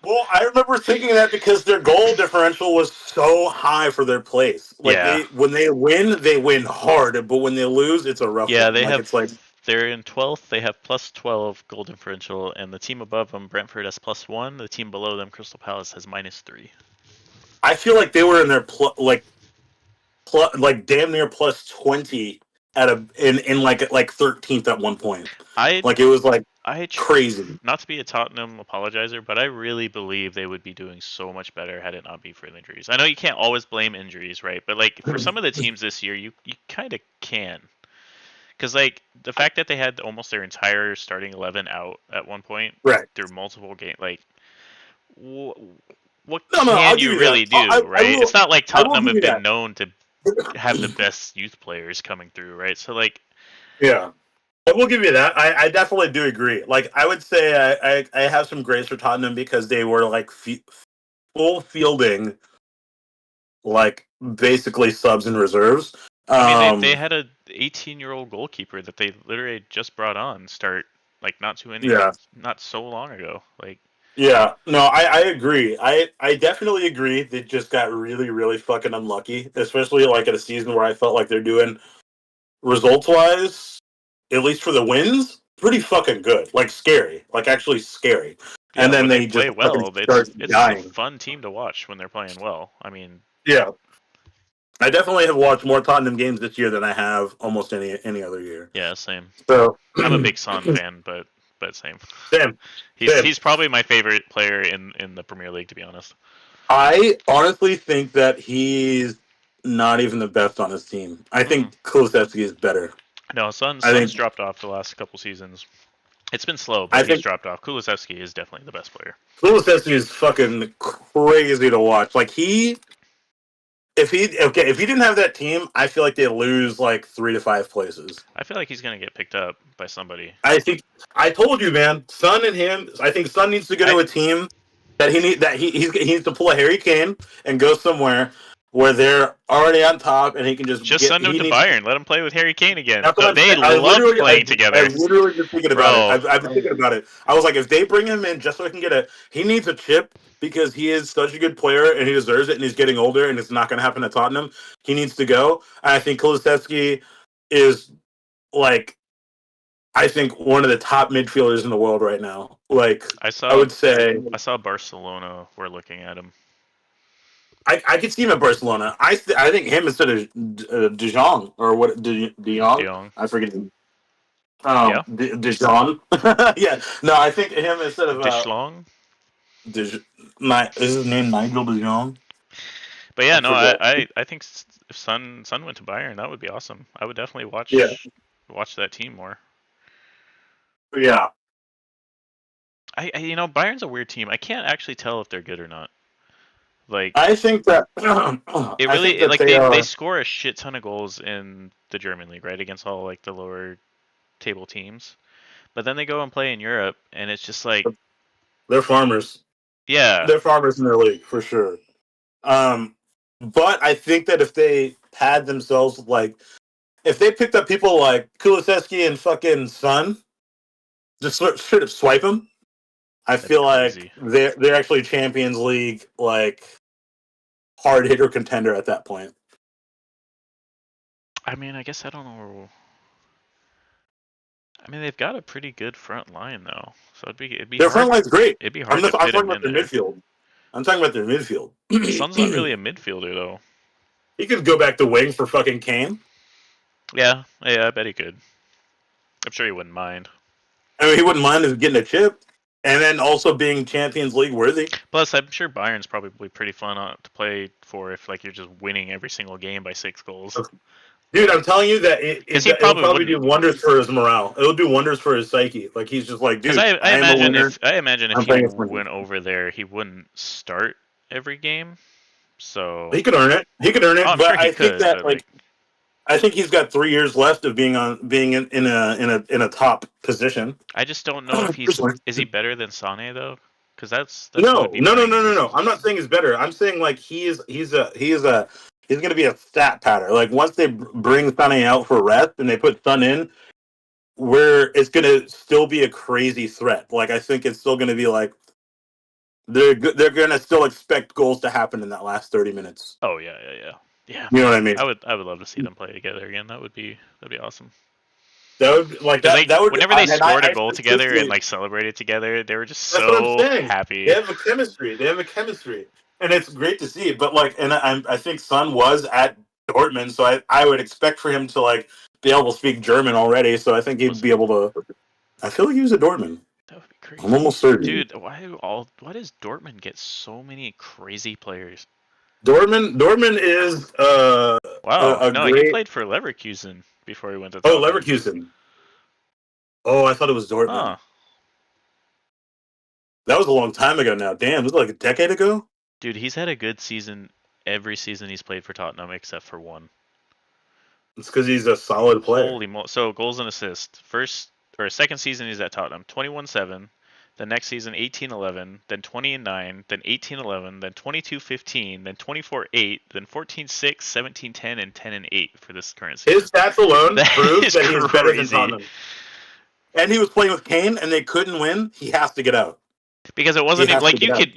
Well, I remember thinking that because their goal differential was so high for their place. Like Yeah, when they win hard, but when they lose, it's a rough yeah, one. they Like have it's like they're in 12th. They have plus 12 goal differential, and the team above them, Brentford, has plus 1. The team below them, Crystal Palace, has minus 3. I feel like they were in their like damn near plus 20 at a in like 13th at one point. I Like it was like I crazy. not to be a Tottenham apologizer, but I really believe they would be doing so much better had it not be for injuries. I know you can't always blame injuries, right? But like for some of the teams this year, you kind of can. Because like the fact that they had almost their entire starting 11 out at one point Right. through multiple games, like wh- what No, I'll can give you you that. really do, right? It's not like I will Tottenham give have you been that. known to have the best youth players coming through, right? So like, Yeah. I will give you that. I definitely do agree. Like I would say I have some grace for Tottenham because they were like full fielding like basically subs and reserves. I mean, they Um, had a 18-year-old goalkeeper that they literally just brought on start like yeah, not so long ago. Like, yeah. No, I agree. I definitely agree. They just got really fucking unlucky, especially like at a season where I felt like they're doing results wise, at least for the wins, pretty fucking good. Like scary, like actually scary. yeah, And then when they they just play fucking well, start it's a dying. fun team to watch when they're playing well. I mean, Yeah, I definitely have watched more Tottenham games this year than I have almost any other year. yeah, same. So, I'm a big Son fan, but same. same, He's same. he's probably my favorite player in the Premier League, to be honest. I honestly think that he's not even the best on his team. I Mm-mm. think Kulusevski is better. No, I Son's think dropped off the last couple seasons. It's been slow, I but he's think dropped off. Kulusevski is definitely the best player. Kulusevski is fucking crazy to watch. Like if he didn't have that team, I feel like they lose like 3 to 5 places. I feel like he's gonna get picked up by somebody. I think I told you, man. Son and him. I think Son needs to go I to a team that he needs to pull a Harry Kane and go somewhere where they're already on top and he can just just get. send him He to needs. Bayern. Let him play with Harry Kane again. That's what I'm They saying. love playing I together, literally just thinking about it. bro. I've been thinking about it. I was like, if they bring him in just so he can get he needs a chip because he is such a good player and he deserves it and he's getting older and it's not going to happen at Tottenham. He needs to go. And I think Kulusevski is like, I think one of the top midfielders in the world right now. Like, I I saw would say, I saw Barcelona were looking at him. I could see him at Barcelona. I think him instead of De Jong or what De De Jong. Jong. I forget him. Yeah. De Jong. Yeah. No, I think him instead of De Schlong. is his name Nigel De Jong? But yeah, I no, forget. I think if Son went to Bayern, that would be awesome. I would definitely Yeah. watch that team more. Yeah. Bayern's a weird team. I can't actually tell if they're good or not. Like I think that it I think really that like they they are. score a shit ton of goals in the German league, right, against all like the lower table teams. But then they go and play in Europe, and it's just like, They're farmers. yeah, They're farmers in their league for sure. Um, but I think that if they had themselves like, if they picked up people like Kulisevsky and fucking Son, just straight up swipe them, I that'd be feel like crazy. they're actually Champions League like hard hitter contender at that point. I mean, I guess I don't know. I mean, they've got a pretty good front line though, so it'd be Their front hard. line's great. It'd be I'm hard to just I'm fit talking him about in their there. midfield. I'm talking about their midfield. Son's not really a midfielder though. He could go back to wing for fucking Kane. Yeah, I bet he could. I'm sure he wouldn't mind. I mean, he wouldn't mind getting a chip, and then also being Champions League worthy. Plus, I'm sure Bayern's probably pretty fun to play for if like you're just winning every single game by 6 goals. Dude, I'm telling you that Because he it'll probably probably wouldn't. do wonders for his morale. It'll do wonders for his psyche. Like he's just like, Because dude, I I am a imagine winner. if I'm he playing for me. went over there, he wouldn't start every game. So, He could earn it. He could earn oh, it. I'm sure But he I think could, that but like, I think he's got 3 years left of being in a top position. I just don't know if Personally. is he better than Sane though? Because that's who No, would be no, no, playing no, in no, this. no. I'm not saying he's better. I'm saying like he's going to be a stat pattern. Like once they bring Sunny out for rest and they put Sun in, where it's going to still be a crazy threat. Like I think it's still going to be like they're going to still expect goals to happen in that last 30 minutes. Oh yeah. You know what I mean? I would love to see them play together again. That'd be awesome. That would like Because that. like That would whenever they and scored a I goal together and statistically like celebrated together, they were just that's what I'm so saying. They happy. have a chemistry. They have a chemistry, and it's great to see. But like, and I think Son was at Dortmund, so I would expect for him to like be able to speak German already. So I think he'd Was be able to. I feel like he was at Dortmund. That would be I'm crazy. almost certain. Dude, why does Dortmund get so many crazy players? Dortmund is Wow. a No, he great. played for Leverkusen before he went to Oh, Tottenham. Leverkusen. Oh, I thought it was Huh. Dortmund. That was a long time ago now. Damn, it was like a decade ago. Dude, he's had a good season every season he's played for Tottenham except for one. It's because he's a solid player. Holy mo! So goals and assists. First or second season he's at Tottenham, 21-7. The next season 18-11, then 20-9, then 18-11, then 22-15, then 24-8, then 14-6, 17-10, and 10-8 for this current season. His stats alone That proves is that he's better than crazy. Tottenham. And he was playing with Kane, and they couldn't win. He has to get out. Because it wasn't He even has to like get out.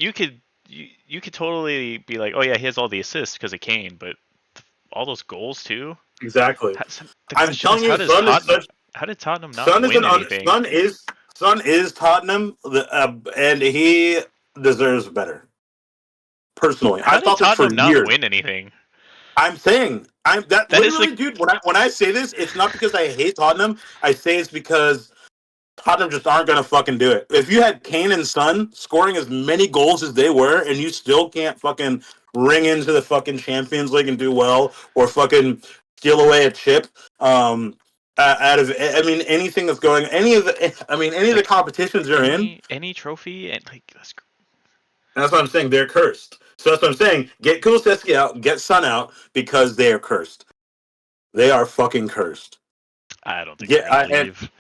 you could totally be like, oh yeah, he has all the assists because of Kane, but all those goals too. Exactly. The I'm question is, telling you, Son is such. how did Tottenham not Son is win anything? Son is Tottenham, and he deserves better. Personally, How I did thought this for Tottenham not years. win anything? I'm saying that That is literally, like, dude. When I say this, it's not because I hate Tottenham. I say it's because Tottenham just aren't gonna fucking do it. If you had Kane and Son scoring as many goals as they were, and you still can't fucking ring into the fucking Champions League and do well, or fucking steal away a chip, out of anything that's going, any of the competitions you're in. any trophy and like That's what I'm saying. They're cursed. So that's what I'm saying. Get Kulusevski out, get Son out, because they are cursed. They are fucking cursed. I don't think Yeah, they're gonna leave.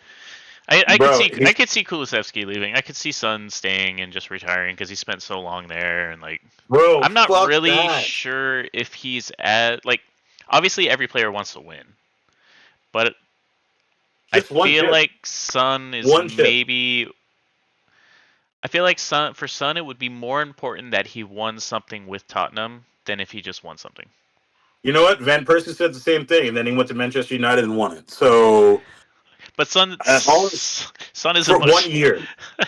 I bro, could see Kulusevski leaving. I could see Son staying and just retiring because he spent so long there and like bro, I'm not fuck really that. sure if he's at like obviously every player wants to win, but Just I one feel chip. like Son is One chip. maybe. I feel like for Son it would be more important that he won something with Tottenham than if he just won something. You know what? Van Persie said the same thing, and then he went to Manchester United and won it. So, But Son all isn't for much. 1 year.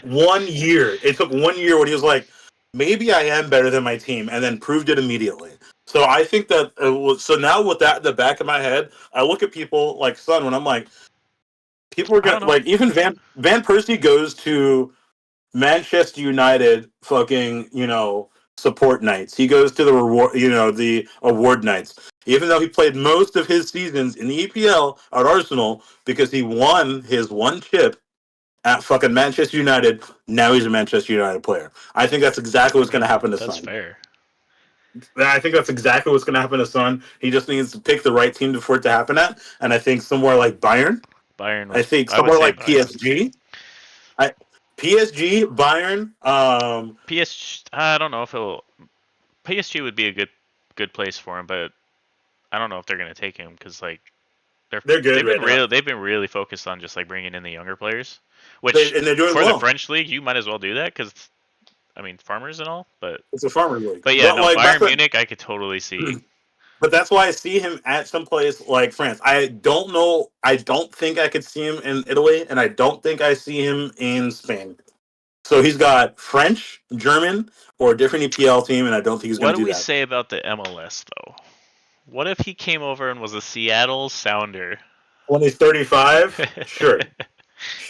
1 year. It took 1 year when he was like, maybe I am better than my team, and then proved it immediately. So I think that so now with that in the back of my head, I look at people like Son when I'm like, people are I don't gonna know. like even Van Persie goes to Manchester United fucking, support nights. He goes to the the award nights. Even though he played most of his seasons in the EPL at Arsenal because he won his one chip at fucking Manchester United, now he's a Manchester United player. I think that's exactly I what's going to mean, happen to that's Son. fair. I think that's exactly what's going to happen to Son. He just needs to pick the right team for it to happen at. And I think somewhere like Bayern, Bayern I was. think I would somewhere say like Bayern. PSG, PSG, Bayern, PSG. I don't know if it'll. PSG would be a good place for him, but I don't know if they're gonna take him because like they're good right now. they've been really focused on just like bringing in the younger players, And which they're doing for the well. French league you might as well do that because I mean farmers and all, It's a farmer league, but yeah, but no, like that's Bayern what. Munich I could totally see. But that's why I see him at some place like France. I don't know. I don't think I could see him in Italy, and I don't think I see him in Spain. So he's got French, German, or a different EPL team, and I don't think he's What going do to do we that. say about the MLS though? What if he came over and was a Seattle Sounder? When he's 35, sure,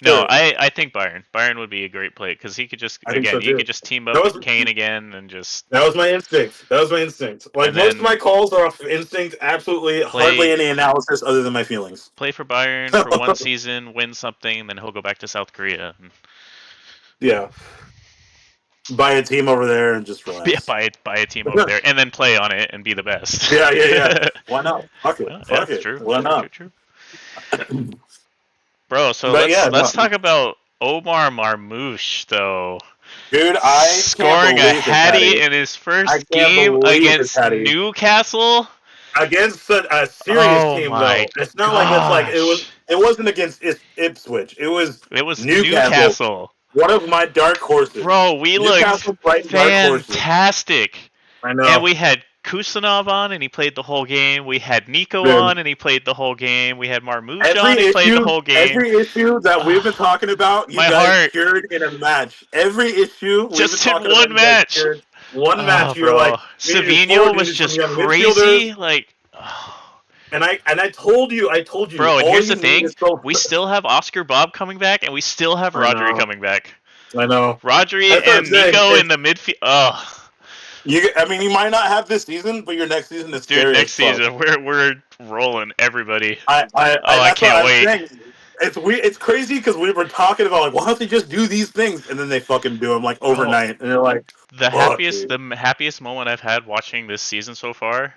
No, sure. I think Bayern would be a great play because he could just I think so too. team That up was with Kane again and just that was my instinct. That was my instinct. Like and most of then my calls are off of instinct. Absolutely, hardly play any analysis other than my feelings. play for Bayern for one season, win something, and then he'll go back to South Korea. Yeah, buy a team over there and just Yeah, relax. buy a team over there and then play on it and be the best. Yeah. Why not? Fuck it. Well, yeah, Fuck it's it. true. Why not? True. Bro, so But yeah, let's no, talk about Omar Marmoush though. dude, I can't Scoring a believe it, hattie Patty. in his I first can't game believe it, against Patty. Newcastle. Against a serious Oh team, my though. It's not like it's like it was. gosh. It wasn't against Ipswich. It was It was Newcastle. Newcastle. One of my dark horses. Bro, we looked Newcastle bright dark horses. fantastic. I And know. we had Kusanov on and he played the whole game. We had Nico Dude. on and he played the whole game. We had Marmouche Every on, he played the issue, whole game. every issue that we've been Oh, talking about, you my guys heart cured in a match. Every issue we've been just in talking about, one you guys match. cured one Oh, match. You were like, bro. we needed forward, Savino we was needed some just young midfielders. crazy. Like, oh. And I told you, Bro, and all here's you the need thing. is so. We still have Oscar Bob coming back and we still have I Rodri know, coming back. I know. Rodri That's what I'm and saying. Nico in It's the midfield. Oh. I mean, you might not have this season, but your next season is Dude, scary as next fuck. season we're rolling everybody. I Oh, I that's what can't I'm wait. saying. It's weird. It's crazy because we were talking about like, why don't they just do these things, and then they fucking do them like Bro, overnight, and they're like, fuck, dude. the happiest moment I've had watching this season so far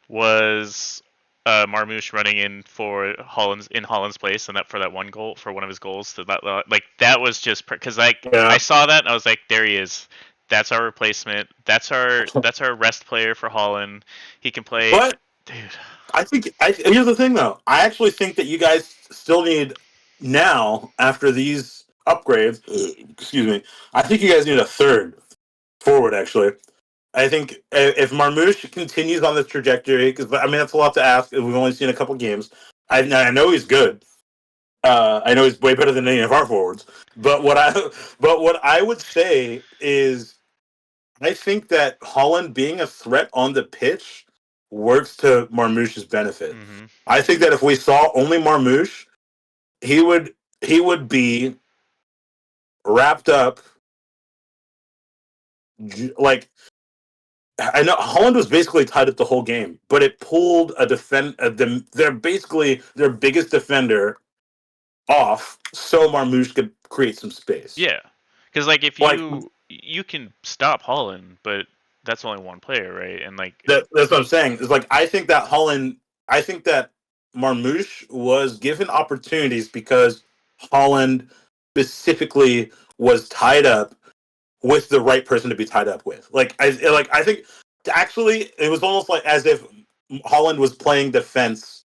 was Marmouche running in for Holland's place and that for that one goal for one of his goals. So that was just because like I Yeah, saw that and I was like, there he is. That's our replacement. That's our rest player for Holland. He can play, but dude. here's the thing though. I actually think that you guys still need now after these upgrades. Excuse me. I think you guys need a third forward actually. I think if Marmouche continues on this trajectory, because I mean that's a lot to ask. We've only seen a couple games. I know he's good. I know he's way better than any of our forwards. But what I would say is I think that Holland being a threat on the pitch works to Marmouche's benefit. Mm-hmm. I think that if we saw only Marmouche, he would be wrapped up like I know Holland was basically tied up the whole game, but it pulled they're basically their biggest defender off, so Marmouche could create some space. Yeah, because like if Like you can stop Holland, but that's only one player, right? And like that's what I'm saying. Is like I think that Marmouche was given opportunities because Holland specifically was tied up with the right person to be tied up with. I think actually it was almost like as if Holland was playing defense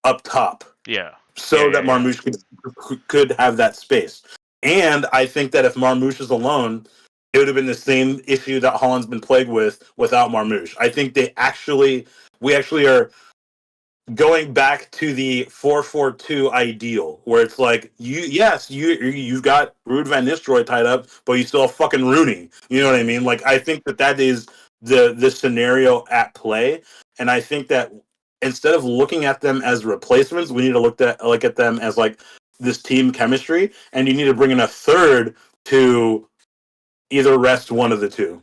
up top, yeah, so that yeah. Marmouche could have that space. And I think that if Marmouche is alone, it would have been the same issue that Holland's been plagued with without Marmouche. I think we actually are going back to the 4-4-2 ideal, where it's like you've got Ruud van Nistelrooy tied up, but you still have fucking Rooney. You know what I mean? Like I think that is the scenario at play, and I think that instead of looking at them as replacements, we need to look at them as like this team chemistry, and you need to bring in a third to either rest one of the two.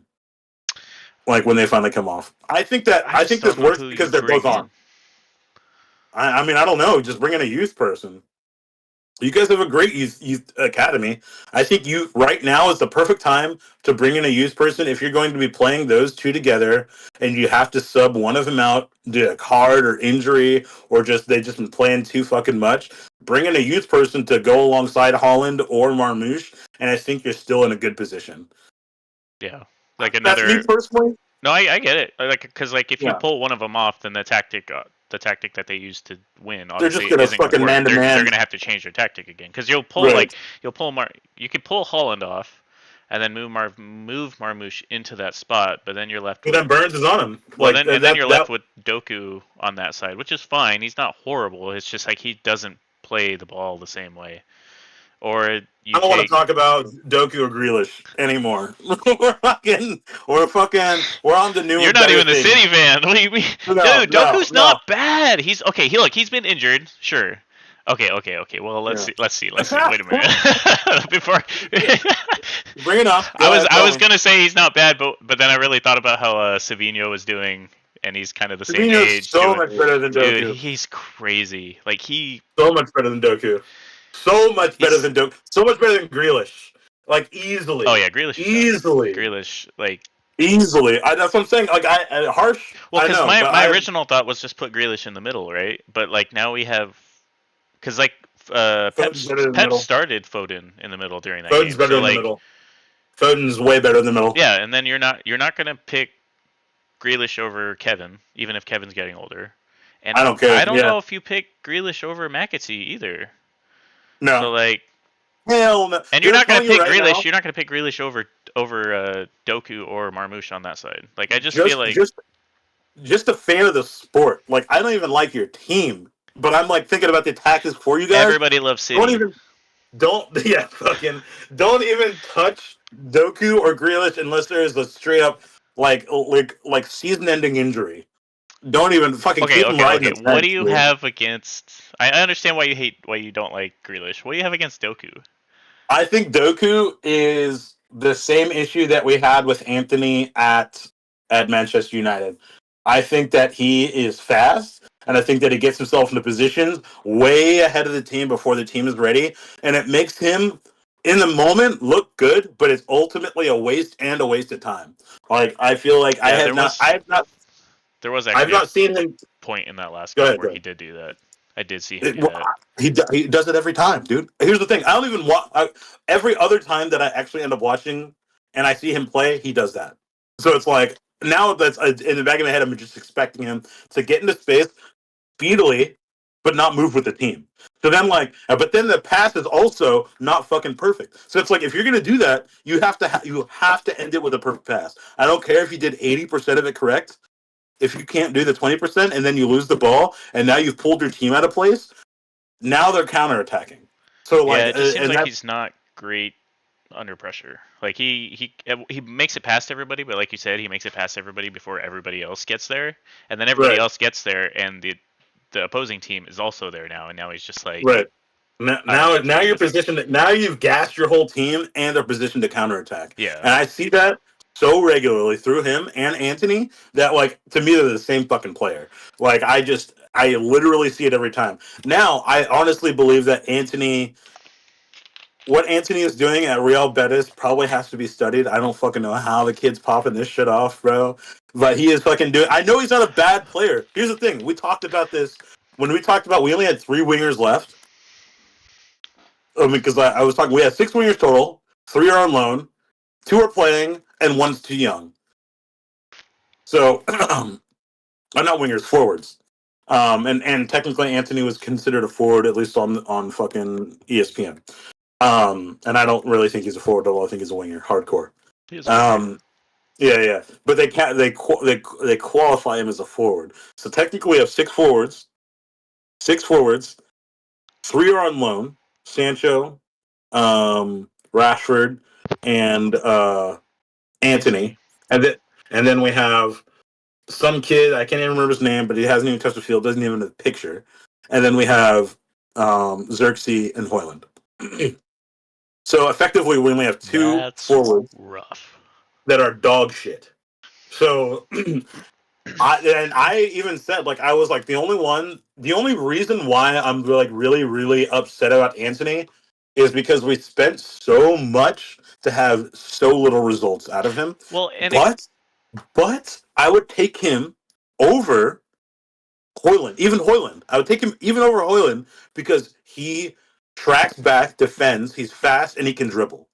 Like when they finally come off, I think I just this don't know works who you because they're both bring on. in. I mean, I don't know. Just bring in a youth person. You guys have a great youth academy. I think you right now is the perfect time to bring in a youth person if you're going to be playing those two together, and you have to sub one of them out due to card or injury, or they just been playing too fucking much. Bring in a youth person to go alongside Holland or Marmouche, and I think you're still in a good position. Yeah, like That's me another. personally. No, I get it. Like, because like if you Yeah, pull one of them off, then the tactic that they used to win, they're just obviously gonna isn't going to fucking work. man to They're man. going to have to change their tactic again. Because Right. you could pull Holland off, and then move Marmouche into that spot, but then you're left But with then Burns is on him. well Like then and then that. you're That left with Doku on that side, which is fine. He's not horrible. It's just like he doesn't play the ball the same way. Or you I don't want to take talk about Doku or Grealish anymore. we're on the new You're and not better even the thing. City fan. No, Dude, no, Doku's no. not bad. He's okay. He's been injured. Sure. Okay. Well, let's Yeah. see. Wait a minute. Before Bring it up. Go ahead. I Tell was me. gonna say he's not bad, but then I really thought about how Savino was doing, and he's kind of the same Fabinho's age so doing. much better than Dude, Doku. he's crazy. Like So much better than Doku. So much better he's. than Doku. So much better than Grealish. Like Oh easily, yeah, Grealish is better. easily, Grealish, like easily. That's what I'm saying. Like harsh. well, I because know, but my I original thought was just put Grealish in the middle, right? But like now we have because like Foden's better in the Pep middle. started Foden in the middle during that Foden's game. better So in the like middle. Foden's way better in the middle. yeah, and then you're not gonna pick Grealish over Kevin, even if Kevin's getting older. And I don't care. I don't Yeah. know if you pick Grealish over McAtee either. No. So like, Hell no. and Dude, I'm telling you right now. You're not gonna pick Grealish over Doku or Marmouche on that side. Like I just feel just like just just a fan of the sport. Like I don't even like your team, but I'm like thinking about the tactics for you guys. everybody loves Don't City. even don't yeah fucking don't even touch Doku or Grealish unless there is a straight up like season ending injury. Don't even fucking keep them riding Okay. the What do bench, you dude. have against? I understand why you don't like Grealish. What do you have against Doku? I think Doku is the same issue that we had with Anthony at Manchester United. I think that he is fast, and I think that he gets himself into positions way ahead of the team before the team is ready, and it makes him in the moment look good, but it's ultimately a waste and a waste of time. Like I feel like Yeah, there was I've actually not seen a him. point in that last Go game ahead, where bro. he did do that. I did see him It, do well, that. he does it every time, dude. Here's the thing: I don't even want every other time that I actually end up watching and I see him play, he does that. So it's like now that's in the back of my head, I'm just expecting him to get into space speedily, but not move with the team. So then, but then the pass is also not fucking perfect. So it's like if you're gonna do that, you have to end it with a perfect pass. I don't care if you did 80% of it correct. If you can't do the 20% and then you lose the ball, and now you've pulled your team out of place, now they're counterattacking. So Yeah, it just seems and like that's he's not great under pressure. Like he makes it past everybody, but like you said, he makes it past everybody before everybody else gets there, and then everybody right, else gets there, and the opposing team is also there now, and now he's just like, right. I don't know what to Now do you're with it. positioned. Now you've gassed your whole team, and they're positioned to counterattack. Yeah, And I see that so regularly through him and Anthony that, like, to me, they're the same fucking player. Like, I literally see it every time. Now, I honestly believe that what Anthony is doing at Real Betis probably has to be studied. I don't fucking know how the kid's popping this shit off, bro. But he is fucking doing. I know he's not a bad player. Here's the thing: we talked about this when we talked about we only had 3 wingers left. I mean, because I was talking, we had 6 wingers total. 3 are on loan, 2 are playing, and 1's too young. So, I'm not wingers, forwards. And technically Anthony was considered a forward at least on fucking ESPN. And I don't really think he's a forward, although I think he's a winger, hardcore. he is a winger. Um, yeah. But they qualify him as a forward. So technically we have 6 forwards. 6 forwards. 3 are on loan: Sancho, Rashford, and Anthony. And then we have some kid, I can't even remember his name, but he hasn't even touched the field, doesn't even have a picture. And then we have Xerxes and Hoyland. So effectively, we only have 2 That's forwards rough. that are dog shit. So I even said, like, I was like, the only reason why I'm like really really upset about Anthony is because we spent so much to have so little results out of him. Well, and it But I would take him over Hoyland. Even Hoyland, I would take him even over Hoyland because he tracks back, defends, he's fast, and he can dribble.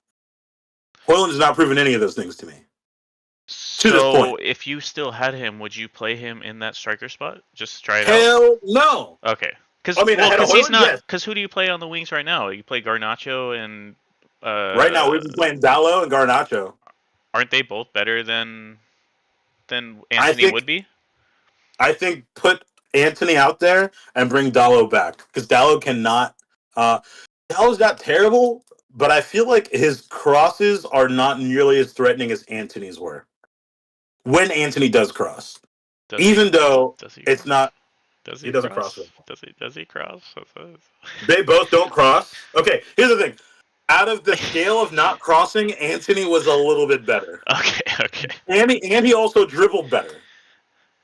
Hoyland has not proven any of those things to me to this so point. if you still had him, would you play him in that striker spot? Just try it out. Hell no. Okay. I mean, ahead of Because he's Hoyland, not. yes. Because who do you play on the wings right now? You play Garnacho and Right now, uh, we've been playing Dallo and Garnacho. aren't they both better than I Anthony think would be? I think put Anthony out there and bring Dallo back because Dallo cannot. Uh, Dallo's not terrible, but I feel like his crosses are not nearly as threatening as Anthony's were when Anthony does cross. Does he? Even though Does he it's cross? not, Does he he doesn't cross cross? it. Does he cross? They both don't cross. Okay, here's the thing. Out of the scale of not crossing, Anthony was a little bit better, Okay, okay. and he also dribbled better.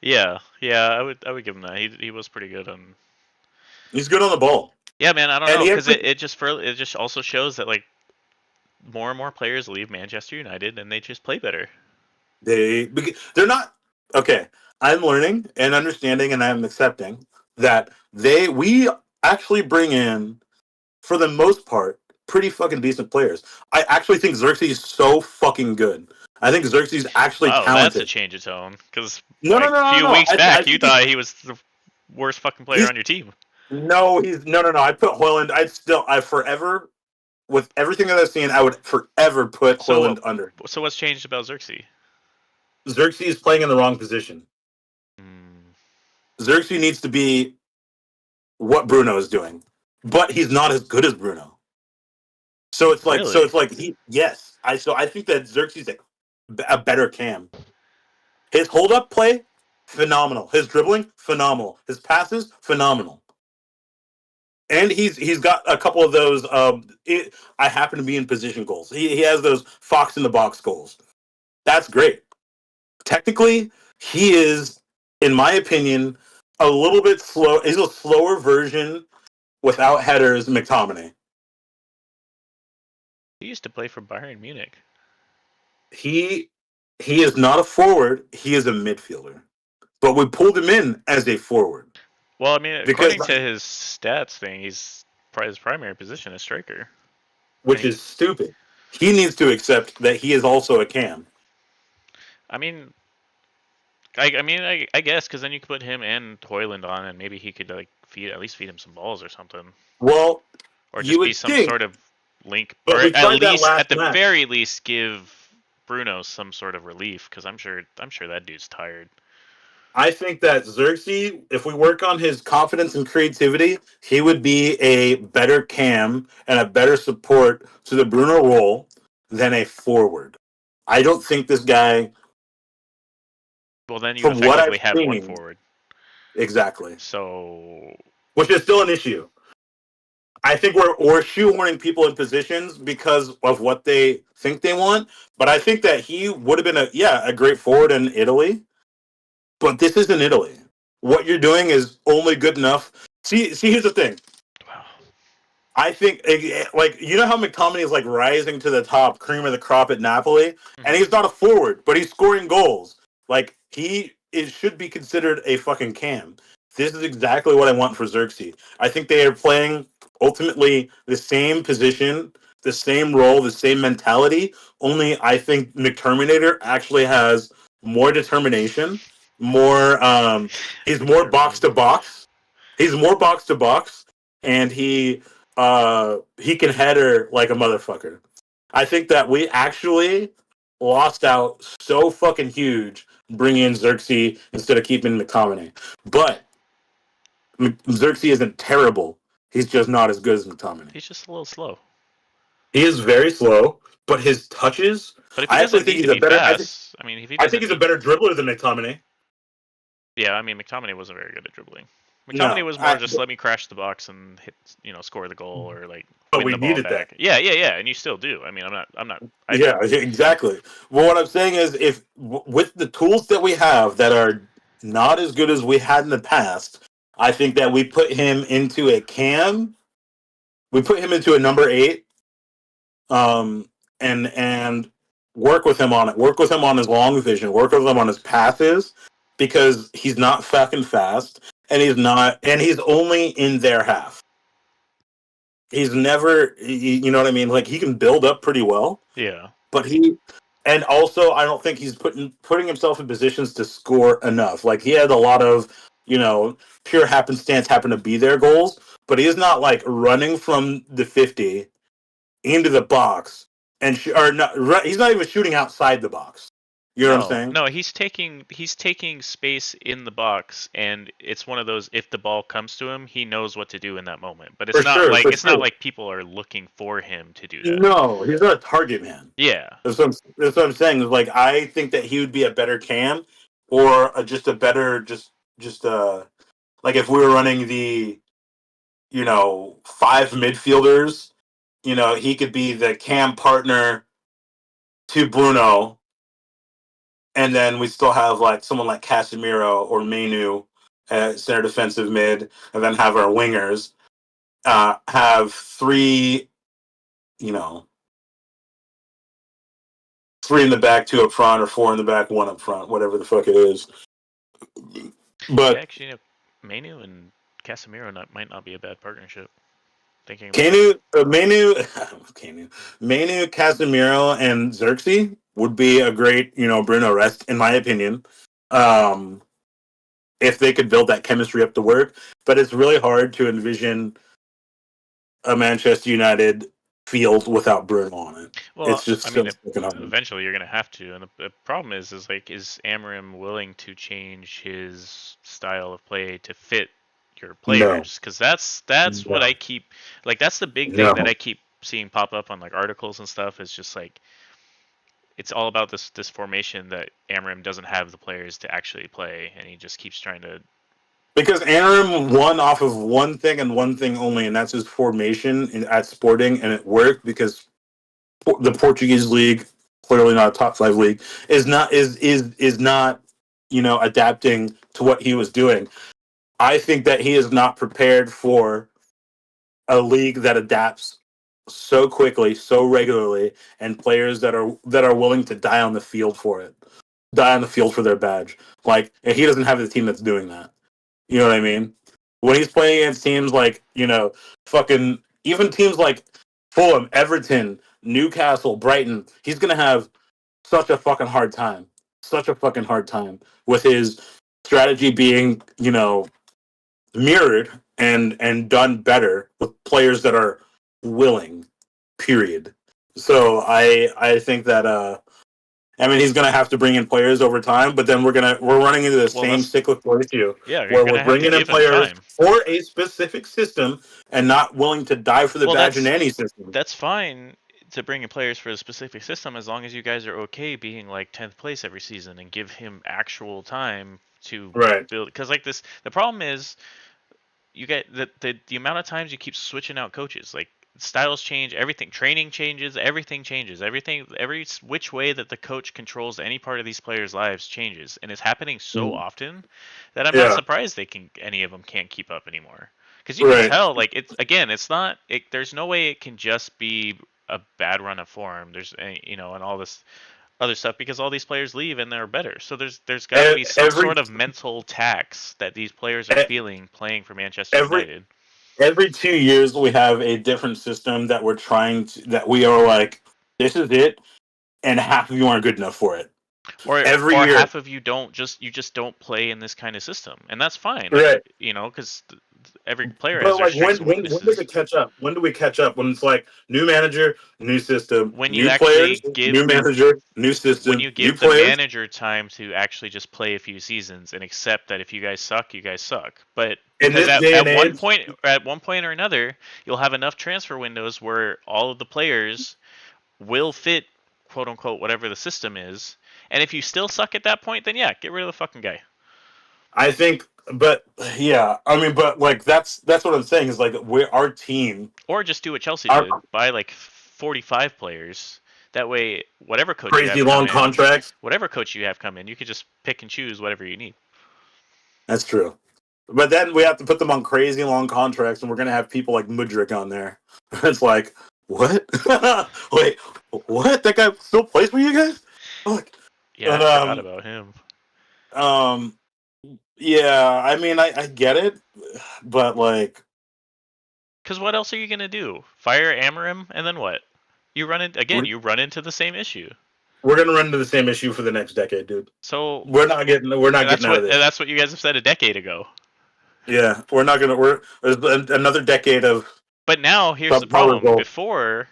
Yeah, yeah. I would give him that. He was pretty good on. He's good on the ball, Yeah, man. I don't and know he because actually it just also shows that like more and more players leave Manchester United and they just play better. they're not okay. I'm learning and understanding, and I'm accepting that we actually bring in, for the most part, pretty fucking decent players. I actually think Xerxes is so fucking good. I think Xerxes is actually Wow, that's a talented. change of tone. Because No, no, like no, a no, few no. weeks I back, you think he's thought he was the worst fucking player he's on your team. no, he's no, no, no. I put Hoyland. I forever, with everything that I've seen, I would forever put So, Hoyland under. so what's changed about Xerxes? Xerxes is playing in the wrong position. Hmm, Xerxes needs to be what Bruno is doing, but he's not as good as Bruno. So really? it's like I think that Xerxes is a better Cam. His hold up play, phenomenal. His dribbling, phenomenal. His passes, phenomenal. And he's got a couple of those. I happen to be in position goals. He has those fox in the box goals. That's great. Technically, he is, in my opinion, a little bit slow. He's a slower version without headers, McTominay. He used to play for Bayern Munich. He he is not a forward. He is a midfielder. But we pulled him in as a forward Well, I mean, because, according to his stats thing, his primary position is striker, and which he. is stupid. He needs to accept that he is also a cam. I mean, I guess because then you could put him and Hoyland on, and maybe he could like at least feed him some balls or something, Well, or you just be would some think, sort of link, or but we at tried that least, at last the match. very least, give Bruno some sort of relief because I'm sure that dude's tired. I think that Xerxes, if we work on his confidence and creativity, he would be a better cam and a better support to the Bruno role than a forward. I don't think this guy, Well, then you from what effectively I've have one seen, forward. exactly, So which is still an issue. I think we're shoehorning people in positions because of what they think they want. But I think that he would have been a great forward in Italy. But this isn't Italy. What you're doing is only good enough. See, here's the thing. wow. I think, like, you know how McTominay is like rising to the top, cream of the crop at Napoli, and Hmm. he's not a forward, but he's scoring goals. Like, it should be considered a fucking cam. This is exactly what I want for Xerxes. I think they are playing ultimately the same position, the same role, the same mentality. Only I think McTerminator actually has more determination, more. He's more box to Terminator. box. He's more box to box, and he can header like a motherfucker. I think that we actually lost out so fucking huge bringing in Xerxes instead of keeping McTominay. But Xerxes isn't terrible. He's just not as good as McTominay. He's just a little slow. He is very slow, but his touches. But if he I actually doesn't think need he's to a be better. fast, I mean, if he I think doesn't he's a need, better dribbler than McTominay. yeah, I mean, McTominay wasn't very good at dribbling. McTominay No, was more just let me crash the box and hit, score the goal or like but win we the ball needed that. back. Yeah, and you still do. I mean, I'm not. Yeah, exactly. Well, what I'm saying is, if with the tools that we have that are not as good as we had in the past, I think that we put him into a cam. We put him into a number 8, and work with him on it. Work with him on his long vision. Work with him on his passes, because he's not fucking fast, and he's only in their half. He's never, you know what I mean? Like, he can build up pretty well, Yeah. but and also I don't think he's putting himself in positions to score enough. Like, he had a lot of, pure happenstance happen to be their goals, but he's not like running from the 50 into the box or not. He's not even shooting outside the box. You know what I'm No, saying? no, he's taking space in the box, and it's one of those. If the ball comes to him, he knows what to do in that moment. But For sure, for it's not sure. like people are looking for him to do that. No, he's not a target man. Yeah. That's what I'm saying. Like, I think that he would be a better cam, or just a better just like, if we were running the 5 midfielders, he could be the cam partner to Bruno, and then we still have like someone like Casemiro or Menu at center defensive mid, and then have our wingers have you know, 3 in the back, 2 up front, or 4 in the back, 1 up front, whatever the fuck it is. Yeah, But actually, Manu and Casemiro might not be a bad partnership. Thinking about it. Menu, Menu, Casemiro, and Xerxes would be a great, Bruno rest, in my opinion. Um, if they could build that chemistry up to work, but it's really hard to envision a Manchester United field without Bruno on it. Well, It's just I so mean, fucking hard. eventually you're gonna have to, and the problem is like, is Amarim willing to change his style of play to fit your No, players? Because that's what I no, keep like. That's the big thing that no. I keep seeing pop up on like articles and stuff. Is just like it's all about this formation that Amarim doesn't have the players to actually play, and he just keeps trying to. Because Anarim won off of one thing and one thing only, and that's his formation at Sporting, and it worked because the Portuguese league, clearly not a top 5 league, is not adapting to what he was doing. I think that he is not prepared for a league that adapts so quickly, so regularly, and players that are willing to die on the field for it, die on the field for their badge. Like, and he doesn't have the team that's doing that. You know what I mean? When he's playing against teams like, fucking, even teams like Fulham, Everton, Newcastle, Brighton, he's gonna have such a fucking hard time. Such a fucking hard time with his strategy being, mirrored and done better with players that are willing. Period. So I think that he's gonna have to bring in players over time, but then we're running into the Well, same cyclical issue yeah, you're where we're gonna have to bringing in give him players time. for a specific system and not willing to die for the Well, badge in any system. that's fine to bring in players for a specific system as long as you guys are okay being like 10th place every season and give him actual time to Right. build. Because like this, the problem is you get the amount of times you keep switching out coaches. Like styles change, everything, training changes, everything changes, every which way that the coach controls any part of these players' lives changes, and it's happening so Mm. often that I'm not Yeah. surprised any of them can't keep up anymore. Because you can Right. tell, like it's not. There's no way it can just be a bad run of form. There's and all this other stuff because all these players leave and they're better. So there's got to be some Every sort of mental tax that these players are feeling playing for Manchester every United. every 2 years we have a different system that that we are like, this is it, and half of you aren't good enough for it. Every Or year. half of you just don't play in this kind of system, and that's fine. Like Right. because every player has But their like, strengths and when does weaknesses. it catch up? When do we catch up? When it's like new manager, new system, When you new players, actually give new manager, new when system, you new give the players. manager time to actually just play a few seasons and accept that if you guys suck, you guys suck. But In because this day and age, at one point or another, you'll have enough transfer windows where all of the players will fit quote unquote whatever the system is. And if you still suck at that point, then yeah, get rid of the fucking guy. I think. But yeah, I mean, but like that's what I'm saying is like we're our team. Or just do what Chelsea Our did, buy like 45 players. That way, crazy long contracts. whatever coach you have come in, you could just pick and choose whatever you need. That's true. But then we have to put them on crazy long contracts, and we're gonna have people like Mudryk on there. It's like, what? Wait, what? That guy still plays for you guys? Look, Yeah, and I forgot about him. um, yeah. I mean, I get it, but like, Because what else are you gonna do? Fire Amarim, and then what? You run in again. we're, You run into the same issue. we're gonna run into the same issue for the next decade, dude. So We're not getting out of this. that's what you guys have said a decade ago. Yeah, we're not gonna. There's another decade of But now here's the subpar problem. results.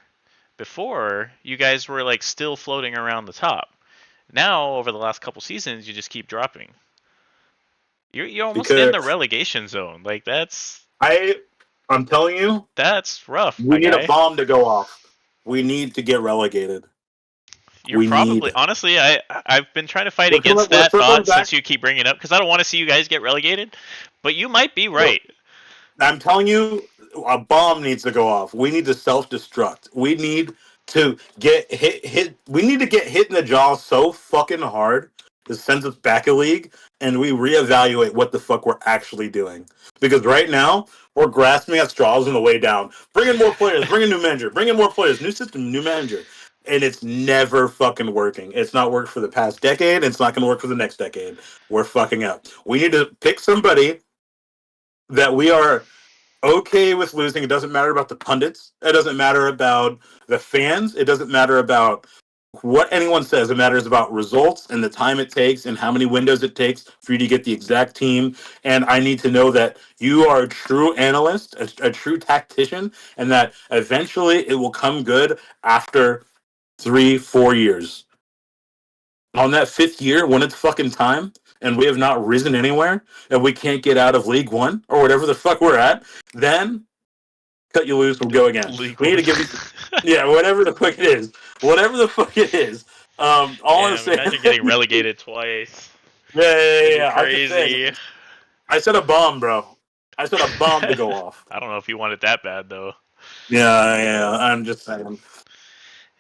Before you guys were like still floating around the top. Now over the last couple seasons, you just keep dropping. You're almost in Because the relegation zone. Like I'm telling you, that's rough, we my need a guy. bomb to go off. We need to get relegated. You're We need. probably honestly, I've been trying to fight We're against we're that circling thought back. since you keep bringing it up because I don't want to see you guys get relegated. But you might be right. I'm telling you, a bomb needs to go off. We need to self-destruct. We need to get hit. We need to get hit in the jaw so fucking hard to send us back a league, and we reevaluate what the fuck we're actually doing. Because right now we're grasping at straws on the way down. Bring in more players. Bring in new manager. Bring in more players. New system. New manager. And it's never fucking working. It's not worked for the past decade. It's not going to work for the next decade. We're fucking up. We need to pick somebody that we are okay with losing. It doesn't matter about the pundits. It doesn't matter about the fans. It doesn't matter about what anyone says. It matters about results and the time it takes and how many windows it takes for you to get the exact team. And I need to know that you are a true analyst, a true tactician, and that eventually it will come good after 3, 4 years. On that fifth year, when it's fucking time, and we have not risen anywhere, and we can't get out of League One or whatever the fuck we're at, then cut you loose, we'll go again. League We need One. to give these, yeah, whatever the fuck it is, whatever the fuck it is. All I'm Damn, saying, imagine getting relegated twice. yeah. That'd be I'm just saying. crazy. I said a bomb, bro. I said a bomb to go off. I don't know if you want it that bad though. Yeah. I'm just saying.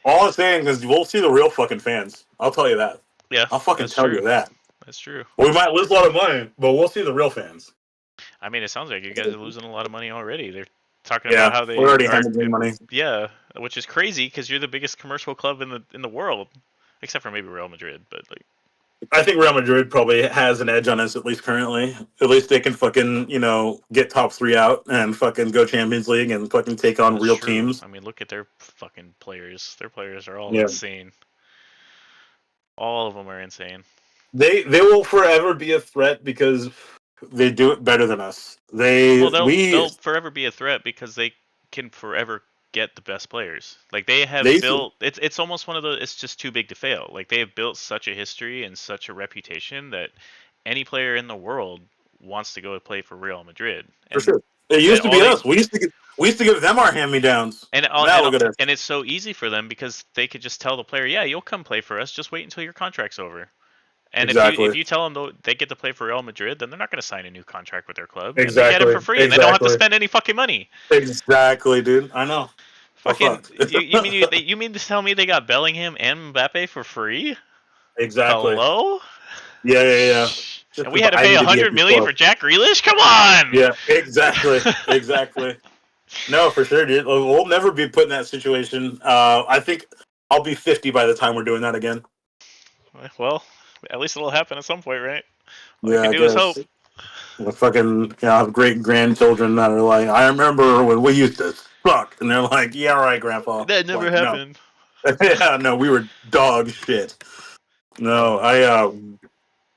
All I'm saying is we'll see the real fucking fans. I'll tell you that. Yeah, I'll fucking that's tell true. you that. That's true. We might lose a lot of money, but we'll see the real fans. I mean, it sounds like you guys are losing a lot of money already. They're talking about Yeah, how we're they already are. hemorrhaging money. Yeah, which is crazy because you're the biggest commercial club in the world, except for maybe Real Madrid. But like, I think Real Madrid probably has an edge on us, at least currently. At least they can fucking, get top three out and fucking go Champions League and fucking take on that's real true. teams. I mean, look at their fucking players. Their players are all Yeah. insane. All of them are insane. They will forever be a threat because they do it better than us. Well, We they'll forever be a threat because they can forever get the best players. Like they have they built it's almost one of those it's just too big to fail. Like they have built such a history and such a reputation that any player in the world wants to go play for Real Madrid. for And sure. It and used to all be they us. We used to give them our hand me downs. Now look at us. and it's so easy for them because they could just tell the player, "Yeah, you'll come play for us. Just wait until your contract's over." And if Exactly. you tell them though they get to play for Real Madrid, then they're not going to sign a new contract with their club, and they get it Exactly. for free, and they don't have to Exactly. spend any fucking money. Exactly, dude. I know. So Fucking, fucked. you mean to tell me they got Bellingham and Mbappe for free? Exactly. Hello? Yeah. And Just we because had to I pay need to be at 100 the million club. for Jack Grealish? Come on! Yeah, exactly. No, for sure, dude. We'll never be put in that situation. I think I'll be 50 by the time we're doing that again. Well, at least it'll happen at some point, right? All we Yeah, can I do is hope. guess. The fucking have great grandchildren that are like, I remember when we used to suck, and they're like, yeah, all right, grandpa. That never Like, no, happened. yeah, no, we were dog shit. No, Uh,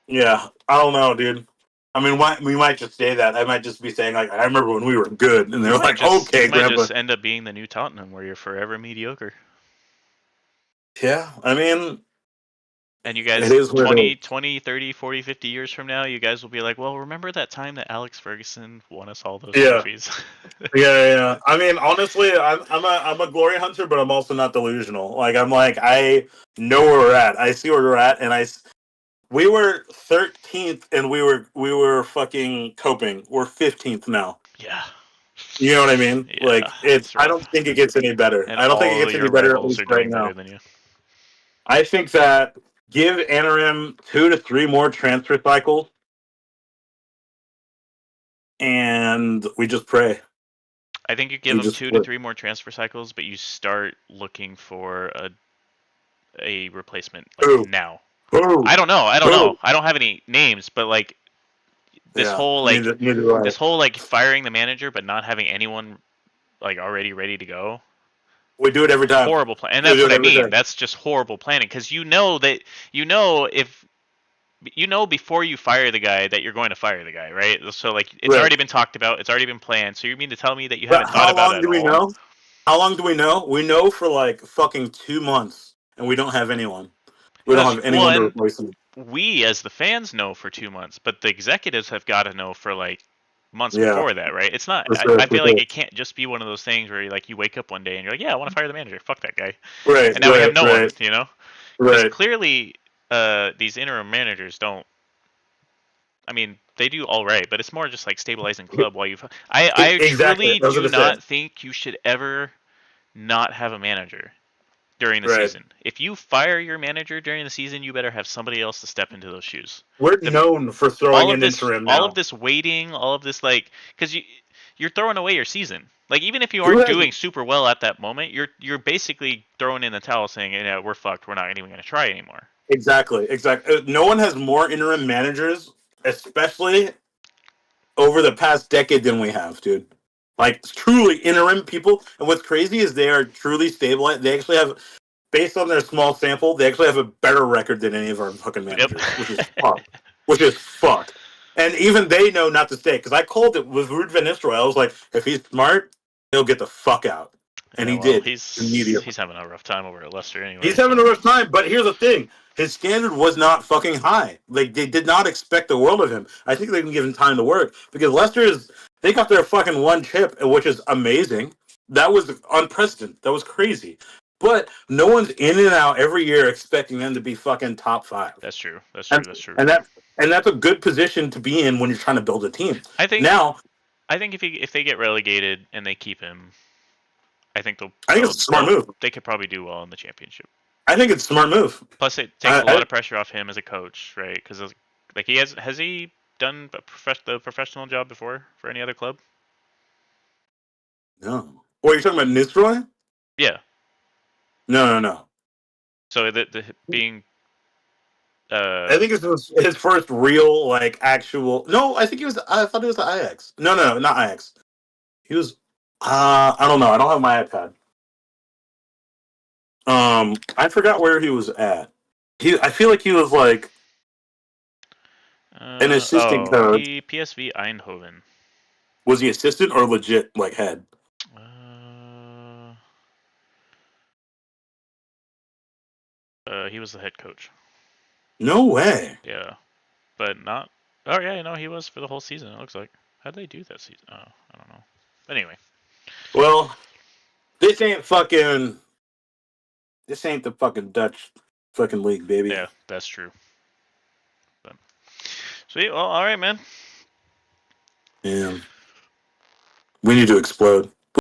yeah, I don't know, dude. I mean, we might just say that. I might just be saying like, I remember when we were good, and they're like, okay, you might Grandpa. just end up being the new Tottenham, where you're forever mediocre. Yeah, I mean, And you it guys, is what it 20, 30, 40, 50 years from now, you guys will be like, well, remember that time that Alex Ferguson won us all those is. Yeah, trophies? yeah. I mean, honestly, I'm a glory hunter, but I'm also not delusional. Like, I know where we're at. I see where we're at, and we were 13th, and we were fucking coping. We're 15th now. Yeah. You know what I mean? Yeah, Like, it's. it's I don't rough. think it gets any better. And I don't think it all gets any your better, at rivals least are right doing now. better than you. I think that give Anarim 2 to 3 more transfer cycles, and we just pray. I think you give We them just 2 to pray. 3 more transfer cycles, but you start looking for a replacement like Who? now. Who? I don't know. I don't know. Who? I don't have any names, but like this Yeah. whole like Neither do I. this whole like firing the manager but not having anyone like already ready to go. We do it every time. Horrible plan. And We that's do what it I every mean. time. That's just horrible planning because if before you fire the guy that you're going to fire the guy, right? So like it's Right. already been talked about, it's already been planned. So you mean to tell me that you But haven't thought how about it long at do we all? know? How long do we know? We know for like fucking 2 months, and we don't have anyone. We don't That's have well, anyone to and replace him. we as the fans know for 2 months, but the executives have got to know for like months Yeah, before that, right? It's not. for I, sure, I for feel like sure. it can't just be one of those things where you wake up one day and you're like, yeah, I want to fire the manager. Fuck that guy, Right, and now we have right, no one, right, because right. clearly these interim managers don't. I mean, they do all right, but it's more just like stabilizing club while you. I Exactly. truly I was do gonna say. not think you should ever not have a manager during the Right. season. If you fire your manager during the season, you better have somebody else to step into those shoes. We're The known for throwing an interim all of now. this waiting, all of this like because you're throwing away your season. Like even if you Who aren't has doing super well at that moment, you're basically throwing in the towel saying, yeah, we're fucked. We're not even going to try anymore. exactly? No one has more interim managers, especially over the past decade, than we have, dude. Like truly interim people. And what's crazy is they are truly stable. They actually have, based on their small sample, they actually have a better record than any of our fucking Yep. managers, which is fuck. Which is fuck. And even they know not to stay. Because I called it with Ruud Van Nistelrooy. I was like, if he's smart, he'll get the fuck out. And Yeah, he well, did he's immediately. having a rough time over at Leicester He's anyway. having So a rough time, but here's the thing: his standard was not fucking high. Like they did not expect the world of him. I think they can give him time to work because Leicester they got their fucking one chip, which is amazing. That was unprecedented. That was crazy. But no one's in and out every year expecting them to be fucking top five. that's true. That's true. And That's true. and that and that's a good position to be in when you're trying to build a team. I think Now, I think if they get relegated and they keep him, I think I think it's a smart move. they could probably do well in the championship. I think it's a smart move. Plus, it takes a lot I of pressure off him as a coach, right? Because like has he done the professional job before for any other club? no. What are you talking about, Nisroy? Yeah. No. So the being I think it was his first real, like, actual. No, I think he was. I thought it was the Ajax. No, not Ajax. He was. I don't know. I don't have my iPad. I forgot where he was at. I feel like he was like an assistant coach. he PSV Eindhoven. Was he assistant or legit like head? Uh, he was the head coach. No way. Yeah, but not. Oh yeah, no, he was for the whole season. It looks like. How'd they do that season? Oh, I don't know. But anyway. Well, this ain't fucking. This ain't the fucking Dutch fucking league, baby. Yeah, that's true. But, sweet. Well, all right, man. Yeah. We need to explode.